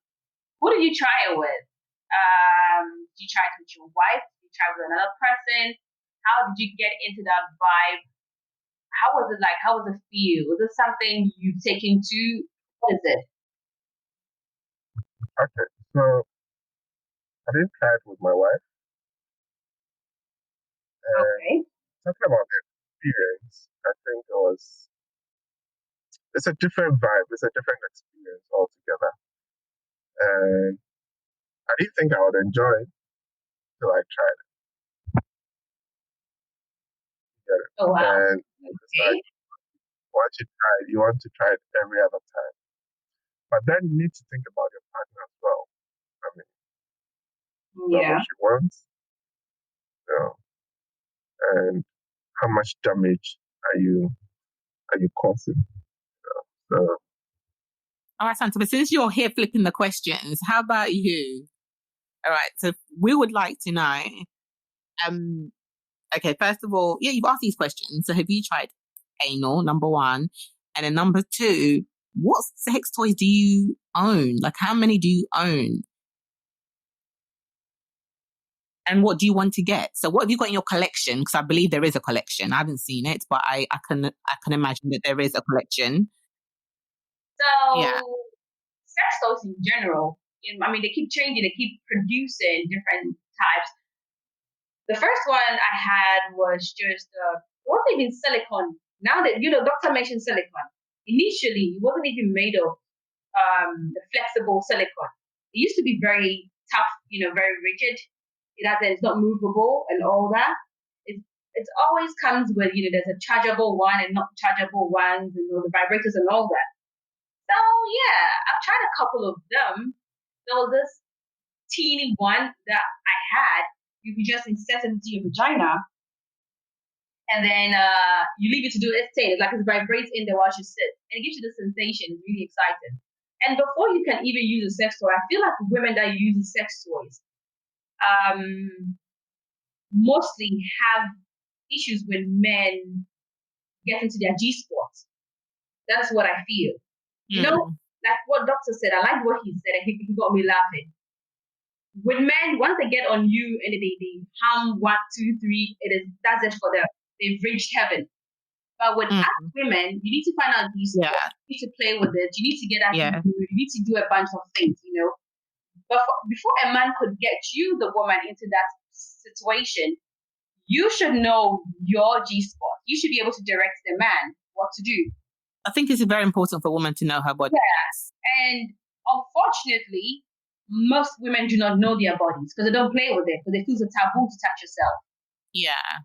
Who did you try it with? Did you try it with your wife? Did you try it with another person? How did you get into that vibe? How was it like? How was it feel? Was it something you've taken to? What is it? Okay, so I didn't try it with my wife. Okay. Talking about the experience, I think it's a different vibe. It's a different experience altogether. And I didn't think I would enjoy it till I tried it. Oh, wow. And it's like, once you try it, you want to try it every other time. But then you need to think about your partner as well. I mean, what she wants, and how much damage are you causing? So, all right, Santa, but since you're here flipping the questions, how about you? All right, so we would like to know. Okay, first of all, you've asked these questions. So have you tried anal, number one? And then number two, what sex toys do you own? Like, how many do you own? And what do you want to get? So what have you got in your collection? Because I believe there is a collection. I haven't seen it, but I can imagine that there is a collection. So sex toys in general, they keep changing, they keep producing different types. The first one I had was just wasn't even silicone. Now that doctor mentioned silicone. Initially, it wasn't even made of the flexible silicone. It used to be very tough, very rigid. It's not movable and all that. It always comes with there's a chargeable one and not chargeable ones, and the vibrators and all that. So I've tried a couple of them. There was this teeny one that I had. You can just insert it into your vagina, and then you leave it to do its thing. It's like it vibrates in there while you sit, and it gives you the sensation. It's really exciting. And before you can even use a sex toy, I feel like women that use sex toys mostly have issues when men get into their G-spot. That's what I feel. Like what doctor said, I like what he said, and he got me laughing. With men, once they get on you and they hum 1, 2, 3, that's it for them. They've reached heaven. But with us women, you need to find out these. You need to play with it. You need to get out. You need to do a bunch of things, But before a man could get you, the woman, into that situation, you should know your G-spot. You should be able to direct the man what to do. I think it's very important for a woman to know her body. Yes. And unfortunately, most women do not know their bodies because they don't play with it, because they feel it's a taboo to touch yourself. Yeah.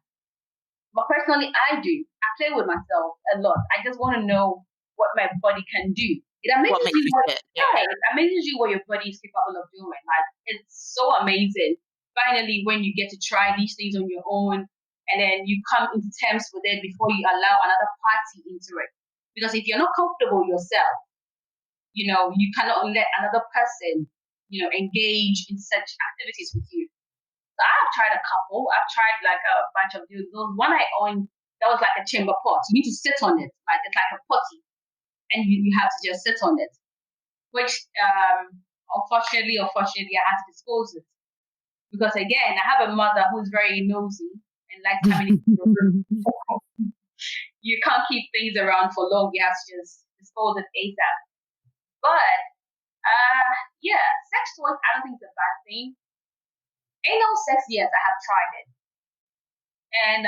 But personally, I do. I play with myself a lot. I just want to know what my body can do. It What amazes makes you you what, fit? yeah, it amazes you what your body is capable of doing. Like it's so amazing. Finally, when you get to try these things on your own, and then you come into terms with it before you allow another party into it. Because if you're not comfortable yourself, you cannot let another person, engage in such activities with you. So I've tried a couple. I've tried like a bunch of those. One I owned that was like a chamber pot. You need to sit on it, like it's like a potty, and you have to just sit on it. Which unfortunately, I had to dispose it because again, I have a mother who's very nosy and likes coming into the room. You can't keep things around for long. You have to just dispose it ASAP. But yeah, sex toys, I don't think it's a bad thing. Anal sex, yes, I have tried it. And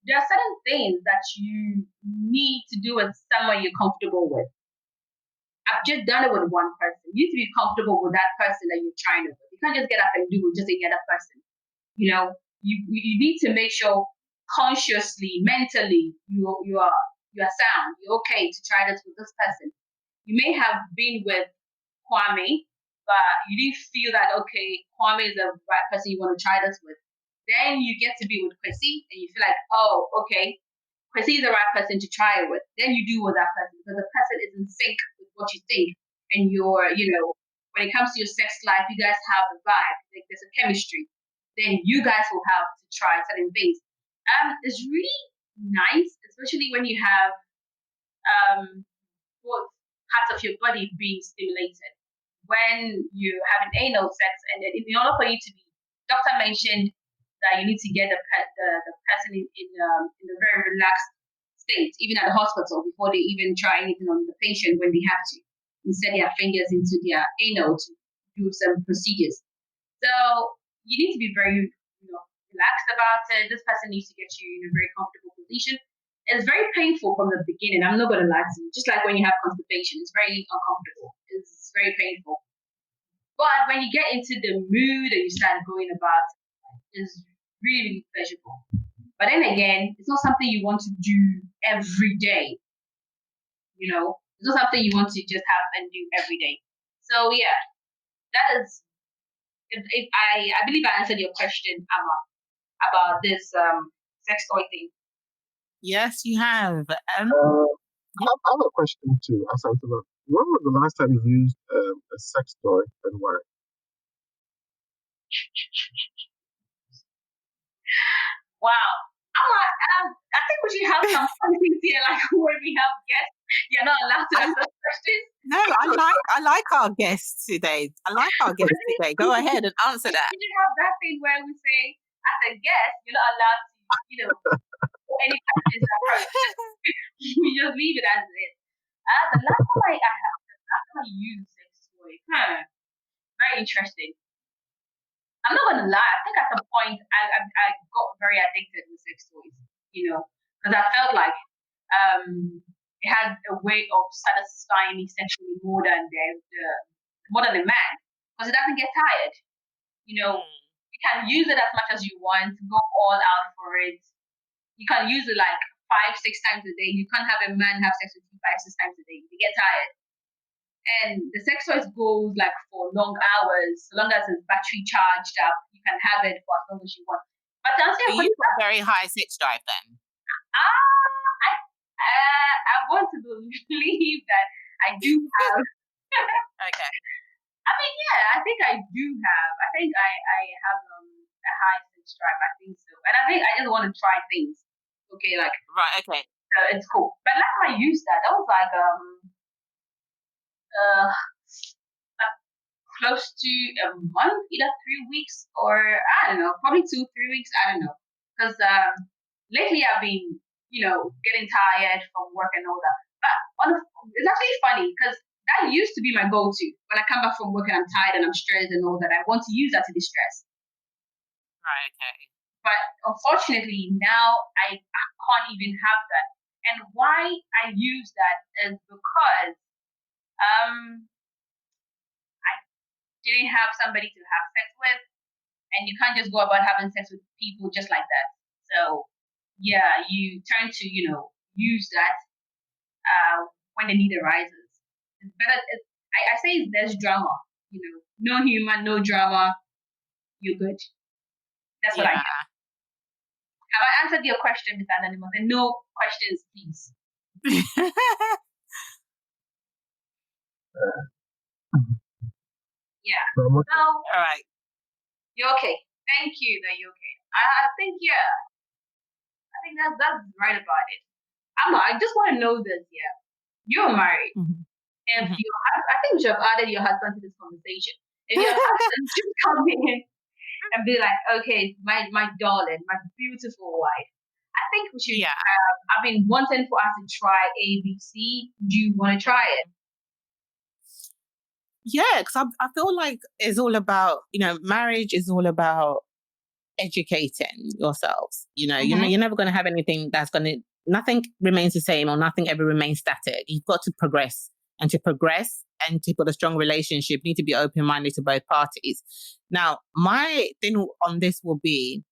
there are certain things that you need to do with someone you're comfortable with. I've just done it with one person. You need to be comfortable with that person that you're trying to with. You can't just get up and do it just any other person. You need to make sure consciously, mentally, you are sound. You're okay to try this with this person. You may have been with Kwame, but you didn't feel that okay, Kwame is the right person you want to try this with. Then you get to be with Chrissy, and you feel like, oh, okay, Chrissy is the right person to try it with. Then you do with that person because the person is in sync with what you think, and when it comes to your sex life, you guys have a vibe. Like there's a chemistry. Then you guys will have to try certain things. It's really nice, especially when you have both parts of your body being stimulated. When you have an anal sex, and then in order for you to be, doctor mentioned that you need to get the person in a very relaxed state, even at the hospital, before they even try anything on the patient when they have to insert their fingers into their anal to do some procedures. So you need to be very relaxed about it. This person needs to get you in a very comfortable position. It's very painful from the beginning. I'm not going to lie to you. Just like when you have constipation, it's very uncomfortable. It's very painful. But when you get into the mood and you start going about it, it's really, really pleasurable. But then again, it's not something you want to do every day. It's not something you want to just have and do every day. So yeah, that is. If I believe I answered your question, Ama, about this sex toy thing. Yes, you have. I have a question too, Asantseba. When was the last time you used a sex toy and why? Wow. I think we should have some fun things here, like when we have guests. You're not allowed to ask those questions. No, I like our guests today. Go ahead and answer that. We should have that thing where we say, as a guest, you're not allowed to, put any questions approach. We just leave it as it is. The last time I used sex toy, very interesting. I'm not gonna lie. I think at some point I got very addicted with sex toys. Because I felt like it had a way of satisfying me sexually more than a man, because it doesn't get tired. You can use it as much as you want, go all out for it. You can use it like 5-6 times a day. You can't have a man have sex with you 5-6 times a day. They get tired. And the sex toys goes like for long hours, so long as it's battery charged up, you can have it for as long as you want. But to answer your So you've question, got very high sex drive then. I want to believe that I do have. Okay. I mean, yeah, I think I do have. I think I have a high sex drive. I think so, and I think I just want to try things. Okay, like Right. Okay. it's cool. But last time I used that was like close to a month, either 3 weeks or I don't know, probably 2-3 weeks. I don't know, because lately I've been getting tired from work and all that. But it's actually funny because that used to be my go-to when I come back from work and I'm tired and I'm stressed and all that. I want to use that to distress. Right. Okay. But unfortunately now I can't even have that. And why I use that is because I didn't have somebody to have sex with, and you can't just go about having sex with people just like that. So yeah, you tend to, use that when the need arises. It's better. I say it's less drama. No humor, no drama. You're good. That's what I Yeah. do. Have I answered your question, Mr. Anonymous? And no questions, please. Yeah. So, So All right. you're okay. Thank you that you're okay. I think yeah. I think that's right about it. I just want to know this. Yeah, you're married. Mhm. If Mhm. I think we should have added your husband to this conversation. If your husband just come in and be like, okay, my darling, my beautiful wife, I think we should. Yeah. I've been wanting for us to try ABC. Do you want to try it? Yeah, because I feel like it's all about, marriage is all about educating yourselves. You're never going to have anything nothing remains the same or nothing ever remains static. You've got to progress. And to progress and to put a strong relationship, you need to be open-minded to both parties. Now, my thing on this will be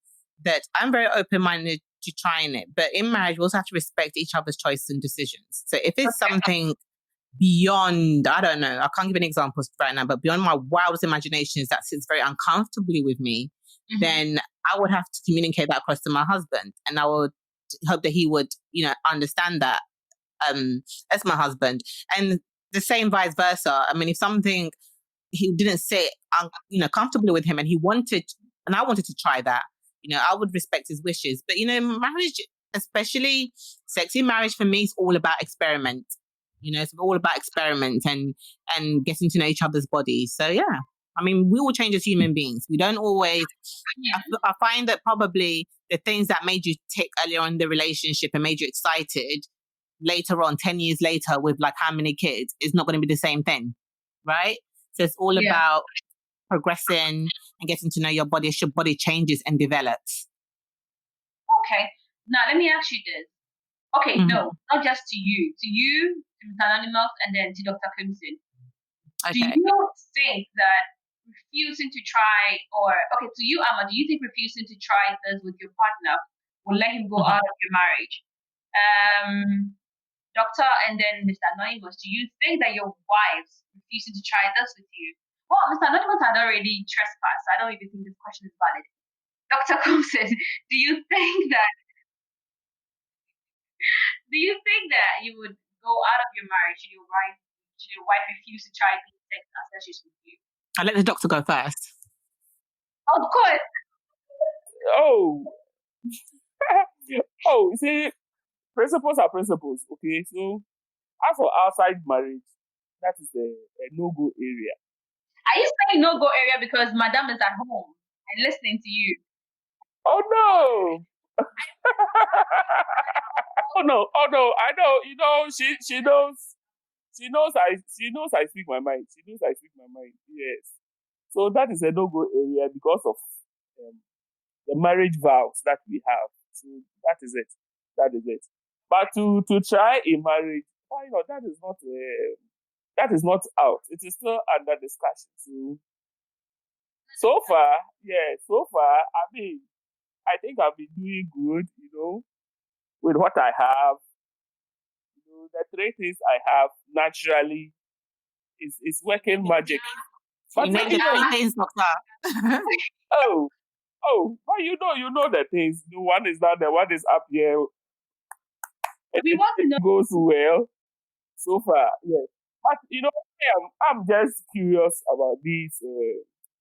that I'm very open-minded to trying it, but in marriage, we also have to respect each other's choices and decisions. So if it's something beyond, I don't know, I can't give any examples right now, but beyond my wildest imaginations that sits very uncomfortably with me, then I would have to communicate that across to my husband. And I would hope that he would, understand that as my husband. And the same vice versa. I mean, if something he didn't sit, comfortably with him and I wanted to try that, I would respect his wishes. But, marriage, especially sexy marriage for me, is all about experiment. It's all about experiment and getting to know each other's bodies. So, yeah. I mean, we all change as human beings. We don't always. I find that probably the things that made you tick earlier on in the relationship and made you excited later on, 10 years later, with like how many kids, is not going to be the same thing. Right? So it's all about progressing and getting to know your body as your body changes and develops. Okay. Now let me ask you this. Okay, no, not just to you. To you, to Mr. Anonymous, and then to Dr. Coomson. Do Okay. you think that refusing to try, to you, Ama, do you think refusing to try this with your partner will let him go out of your marriage? Doctor, and then Mr. Anonymous, do you think that your wives refusing to try this with you? Well, Mr. Anonymous had already trespassed, so I don't even think this question is valid. Dr. Coomson, do you think that you would go out of your marriage should your wife refuse to try these sex accessories with you? I'll let the doctor go first. Of course. You see, principles are principles, okay? So, as for outside marriage, that is a no-go area. Are you saying no-go area because Madame is at home and listening to you? Oh no! Oh no! I know. She knows. She knows I speak my mind. She knows I speak my mind. Yes. So that is a no-go area because of the marriage vows that we have. So that is it. That is it. But to try a marriage, that is not out. It is still under discussion. So far, I mean, I think I've been doing good, with what I have. The 3 things I have naturally is working magic. You named the 3 things, doctor. But you know the things. The one is down there, one is up here. We want to know. Goes well so far, yes. But I'm just curious about these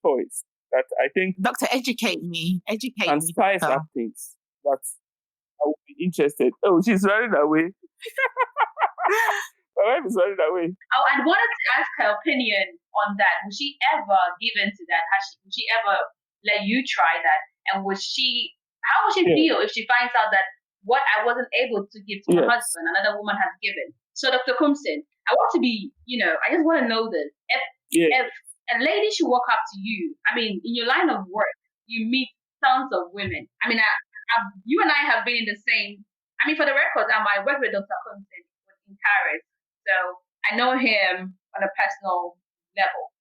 toys that I think Doctor, educate me. can spice up things. That I would be interested. Oh, she's running away. My wife is running away. Oh, I wanted to ask her opinion on that. Would she ever give in to that? Would she ever let you try that? And how would she feel if she finds out that what I wasn't able to give to my husband, another woman has given? So, Dr. Coomson, I want to be, I just want to know this. If a lady should walk up to you, I mean, in your line of work, you meet tons of women. I mean, you and I have been in the same. I mean, for the record, I work with Dr. Coomson in Paris, so I know him on a personal level.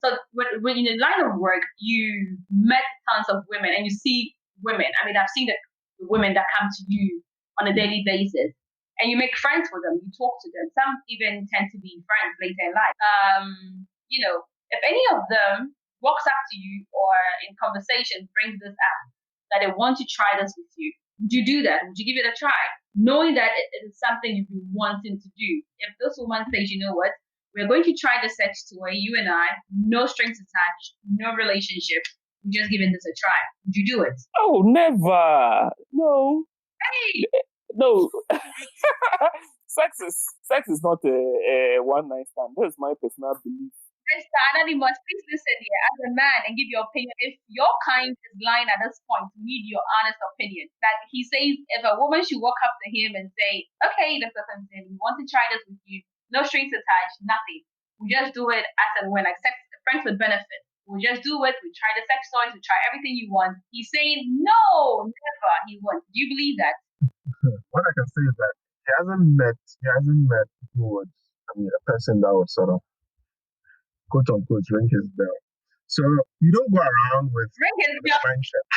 So when in the line of work, you met tons of women and you see women. I mean, I've seen the the women that come to you on a daily basis. And you make friends with them, you talk to them. Some even tend to be friends later in life. If any of them walks up to you or in conversation brings this up, that they want to try this with you, would you do that? Would you give it a try? Knowing that it is something you've been wanting to do. If this woman says, you know what, we're going to try the sex toy, you and I, no strings attached, no relationship, we're just giving this a try. Would you do it? Oh, never. No. Hey! No. sex is not a one night stand. That's my personal belief. Mr. Anonymous, please listen here as a man and give your opinion. If your kind is lying at this point, we need your honest opinion. That he says if a woman should walk up to him and say, okay, Dr. Coomson, we want to try this with you, no strings attached, nothing. We just do it as and when, like sex, friends with benefit. We just do it, we try the sex toys, we try everything you want. He's saying, no, never, he won't. Do you believe that? What I can say is that he hasn't met a person that would sort of quote unquote ring his bell. So you don't go around with the mindset.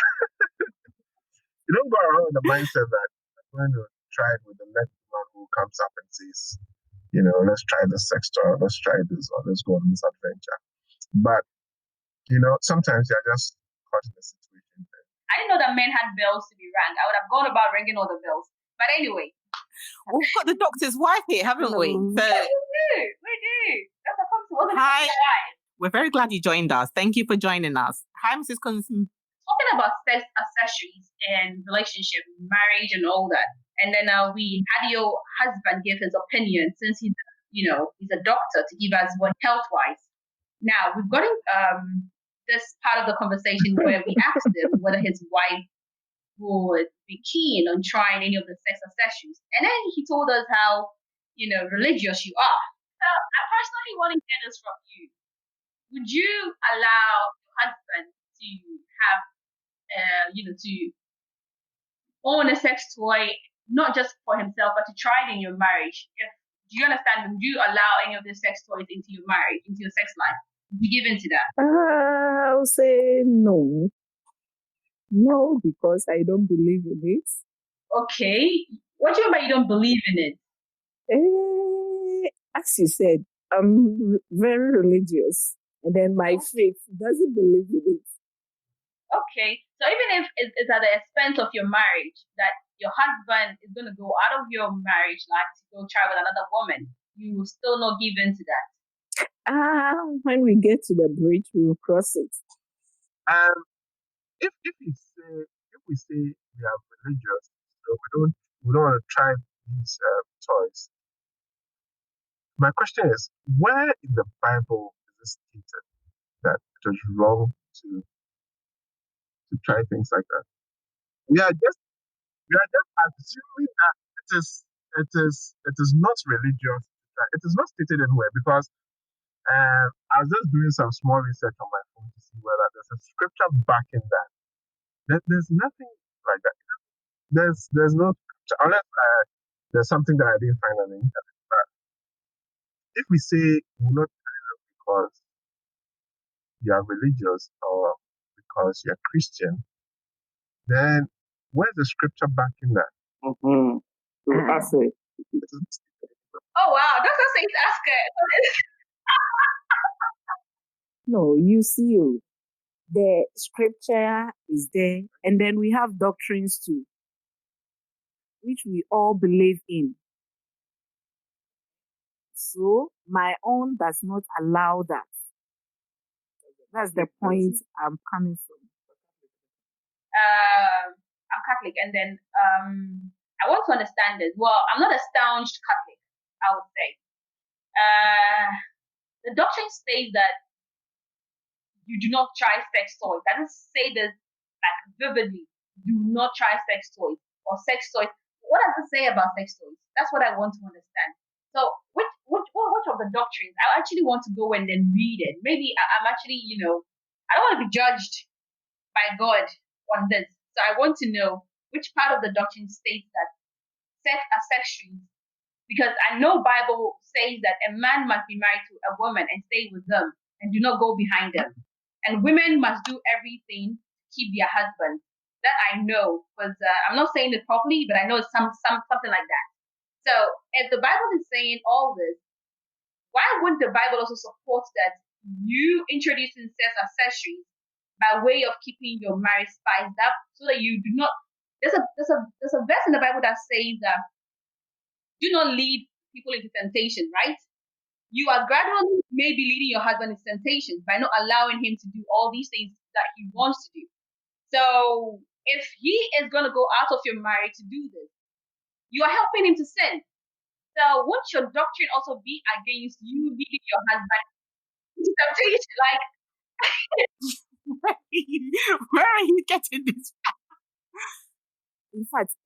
You don't go around with the mindset that I'm going to try it with the next man who comes up and says, let's try this sex toy, let's try this, or let's go on this adventure. But sometimes you're just caught in a situation. I didn't know that men had bells to be rang. I would have gone about ringing all the bells. But anyway. We've got the doctor's wife here, haven't we? So, yeah, we do. Dr. Coomson, hi. We're very glad you joined us. Thank you for joining us. Hi, Mrs. Coomson. Talking about sex accessories and relationship, marriage and all that. And then we had your husband give his opinion since he's a doctor to give us what health-wise. Now, we've got this part of the conversation where we asked him whether his wife would be keen on trying any of the sex accessories. And then he told us how, religious you are. So I personally want to hear this from you. Would you allow your husband to have, to own a sex toy, not just for himself, but to try it in your marriage? Do you understand? Would you allow any of these sex toys into your marriage, into your sex life? Would you give into that? I'll say no. No, because I don't believe in it. Okay. What do you mean by you don't believe in it? As you said, I'm very religious. And then my faith doesn't believe in it. Okay. So even if it's at the expense of your marriage, that your husband is going to go out of your marriage life to go try with another woman, you will still not give in to that? When we get to the bridge, we will cross it. If we say we are religious, so we don't want to try these toys. My question is, where in the Bible is it stated that it is wrong to try things like that? We are just assuming that it is not religious. It is not stated anywhere because I was just doing some small research on my phone to see whether there's a scripture backing that. There's nothing like that. There's no scripture unless there's something that I didn't find on the internet. But if we say we're not because you are religious or because you're Christian, then where's the scripture backing that? Mm-hmm. So ask it. Oh wow, Dr. says ask it. No, you see, the scripture is there, and then we have doctrines too, which we all believe in. So my own does not allow that. That's the point I'm coming from. I'm Catholic, and then I want to understand this. Well, I'm not a staunch Catholic, I would say. The doctrine states that you do not try sex toys. It doesn't say this like vividly. Do not try sex toys or sex toys. What does it say about sex toys? That's what I want to understand. So, which of the doctrines? I actually want to go and then read it. Maybe I'm actually, I don't want to be judged by God on this. So I want to know which part of the doctrine states that sex accessories, because I know Bible says that a man must be married to a woman and stay with them and do not go behind them. And women must do everything to keep their husband. that I know, because I'm not saying it properly, but I know it's something like that. So if the Bible is saying all this, why wouldn't the Bible also support that you introducing sex accessories by way of keeping your marriage spiced up, so that you do not? There's a verse in the Bible that says that do not lead people into temptation, right? You are gradually maybe leading your husband into temptation by not allowing him to do all these things that he wants to do. So if he is going to go out of your marriage to do this, you are helping him to sin. So won't your doctrine also be against you leading your husband into temptation? Like, Where are you getting this? In fact,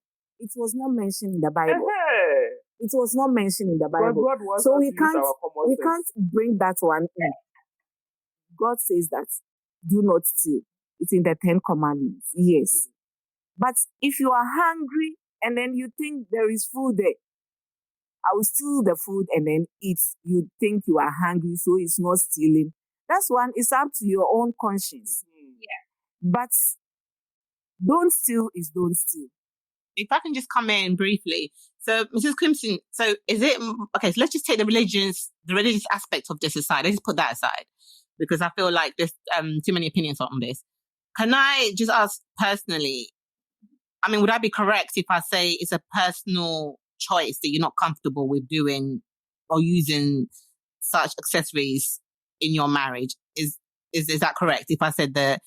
it was not mentioned in the Bible. Hey, It was not mentioned in the but Bible. God wants So us we to use our common we sense. can't bring that one in. God says that do not steal. It's in the 10 Commandments. Yes. But if you are hungry and then you think there is food there, I will steal the food and then eat. You think you are hungry, so it's not stealing. That's one. It's up to your own conscience. yeah. But don't steal is don't steal. If I can just come in briefly. So, Mrs. Coomson, so is it okay? So let's just take the religious aspect of this aside. Let's just put that aside, because I feel like there's too many opinions on this. Can I just ask personally? I mean, would I be correct if I say it's a personal choice that you're not comfortable with doing or using such accessories in your marriage? Is that correct? If I said that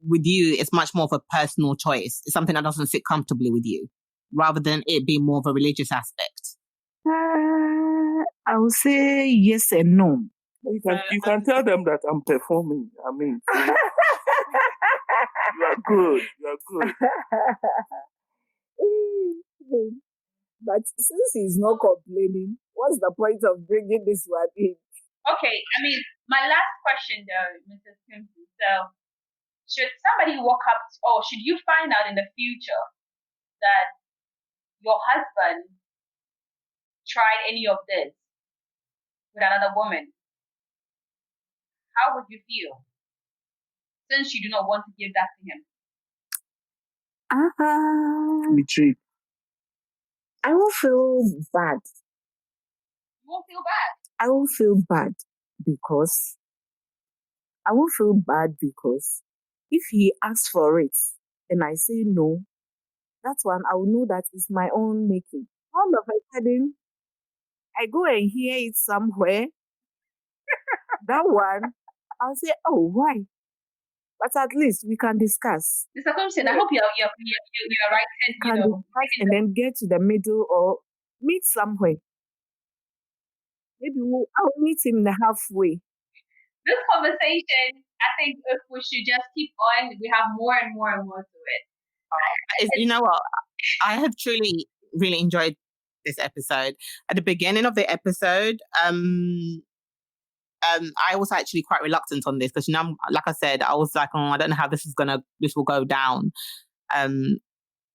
with you, it's much more of a personal choice. It's something that doesn't sit comfortably with you, rather than it being more of a religious aspect. I would say yes and no. You can tell them that I'm performing. I mean, you are good. You are good. But since he's not complaining, what's the point of bringing this one in? Okay, I mean, my last question though, Mrs. Coomson. So, should somebody walk up, or should you find out in the future that your husband tried any of this with another woman, how would you feel? Since you do not want to give that to him. Betrayed. I will feel bad. You won't feel bad. I will feel bad because if he asks for it and I say no, that's one I will know that it's my own making. All of a sudden, I go and hear it somewhere. That one, I'll say, oh, why? But at least we can discuss. Mr. Coomson, I hope you're right. Can discuss and then get to the middle or meet somewhere. Maybe I'll meet him halfway. This conversation, I think if we should just keep on, we have more and more and more to it. You know what? I have truly really enjoyed this episode. At the beginning of the episode, I was actually quite reluctant on this because, you know, like I said, I was like, oh, I don't know how this will go down.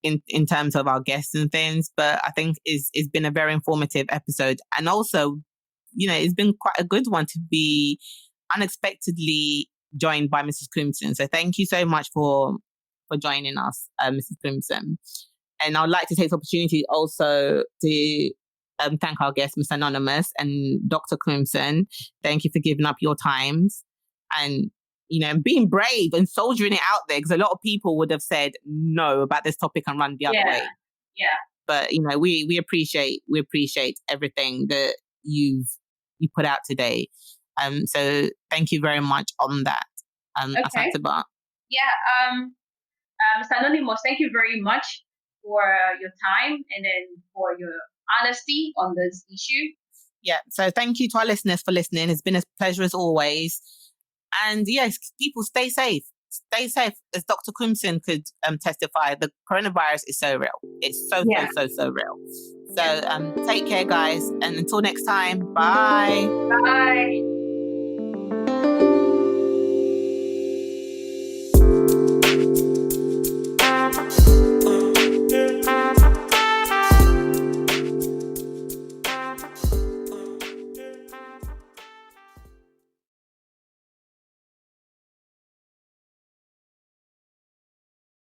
In terms of our guests and things, but I think it's been a very informative episode, and also, you know, it's been quite a good one to be unexpectedly joined by Mrs. Coomson. So thank you so much for joining us, Mrs. Coomson. And I would like to take this opportunity also to thank our guests, Mr. Anonymous and Dr. Coomson. Thank you for giving up your times and, you know, being brave and soldiering it out there, because a lot of people would have said no about this topic and run the other way. Yeah. But, you know, we appreciate everything that you put out today. So thank you very much on that. Okay. Asantseba. Yeah. Mr. Anonymous, thank you very much for your time and then for your honesty on this issue. Yeah. So thank you to our listeners for listening. It's been a pleasure as always. And yes, people, stay safe. Stay safe. As Dr. Coomson could testify, the coronavirus is so real. It's so real. So take care, guys. And until next time, bye. Bye.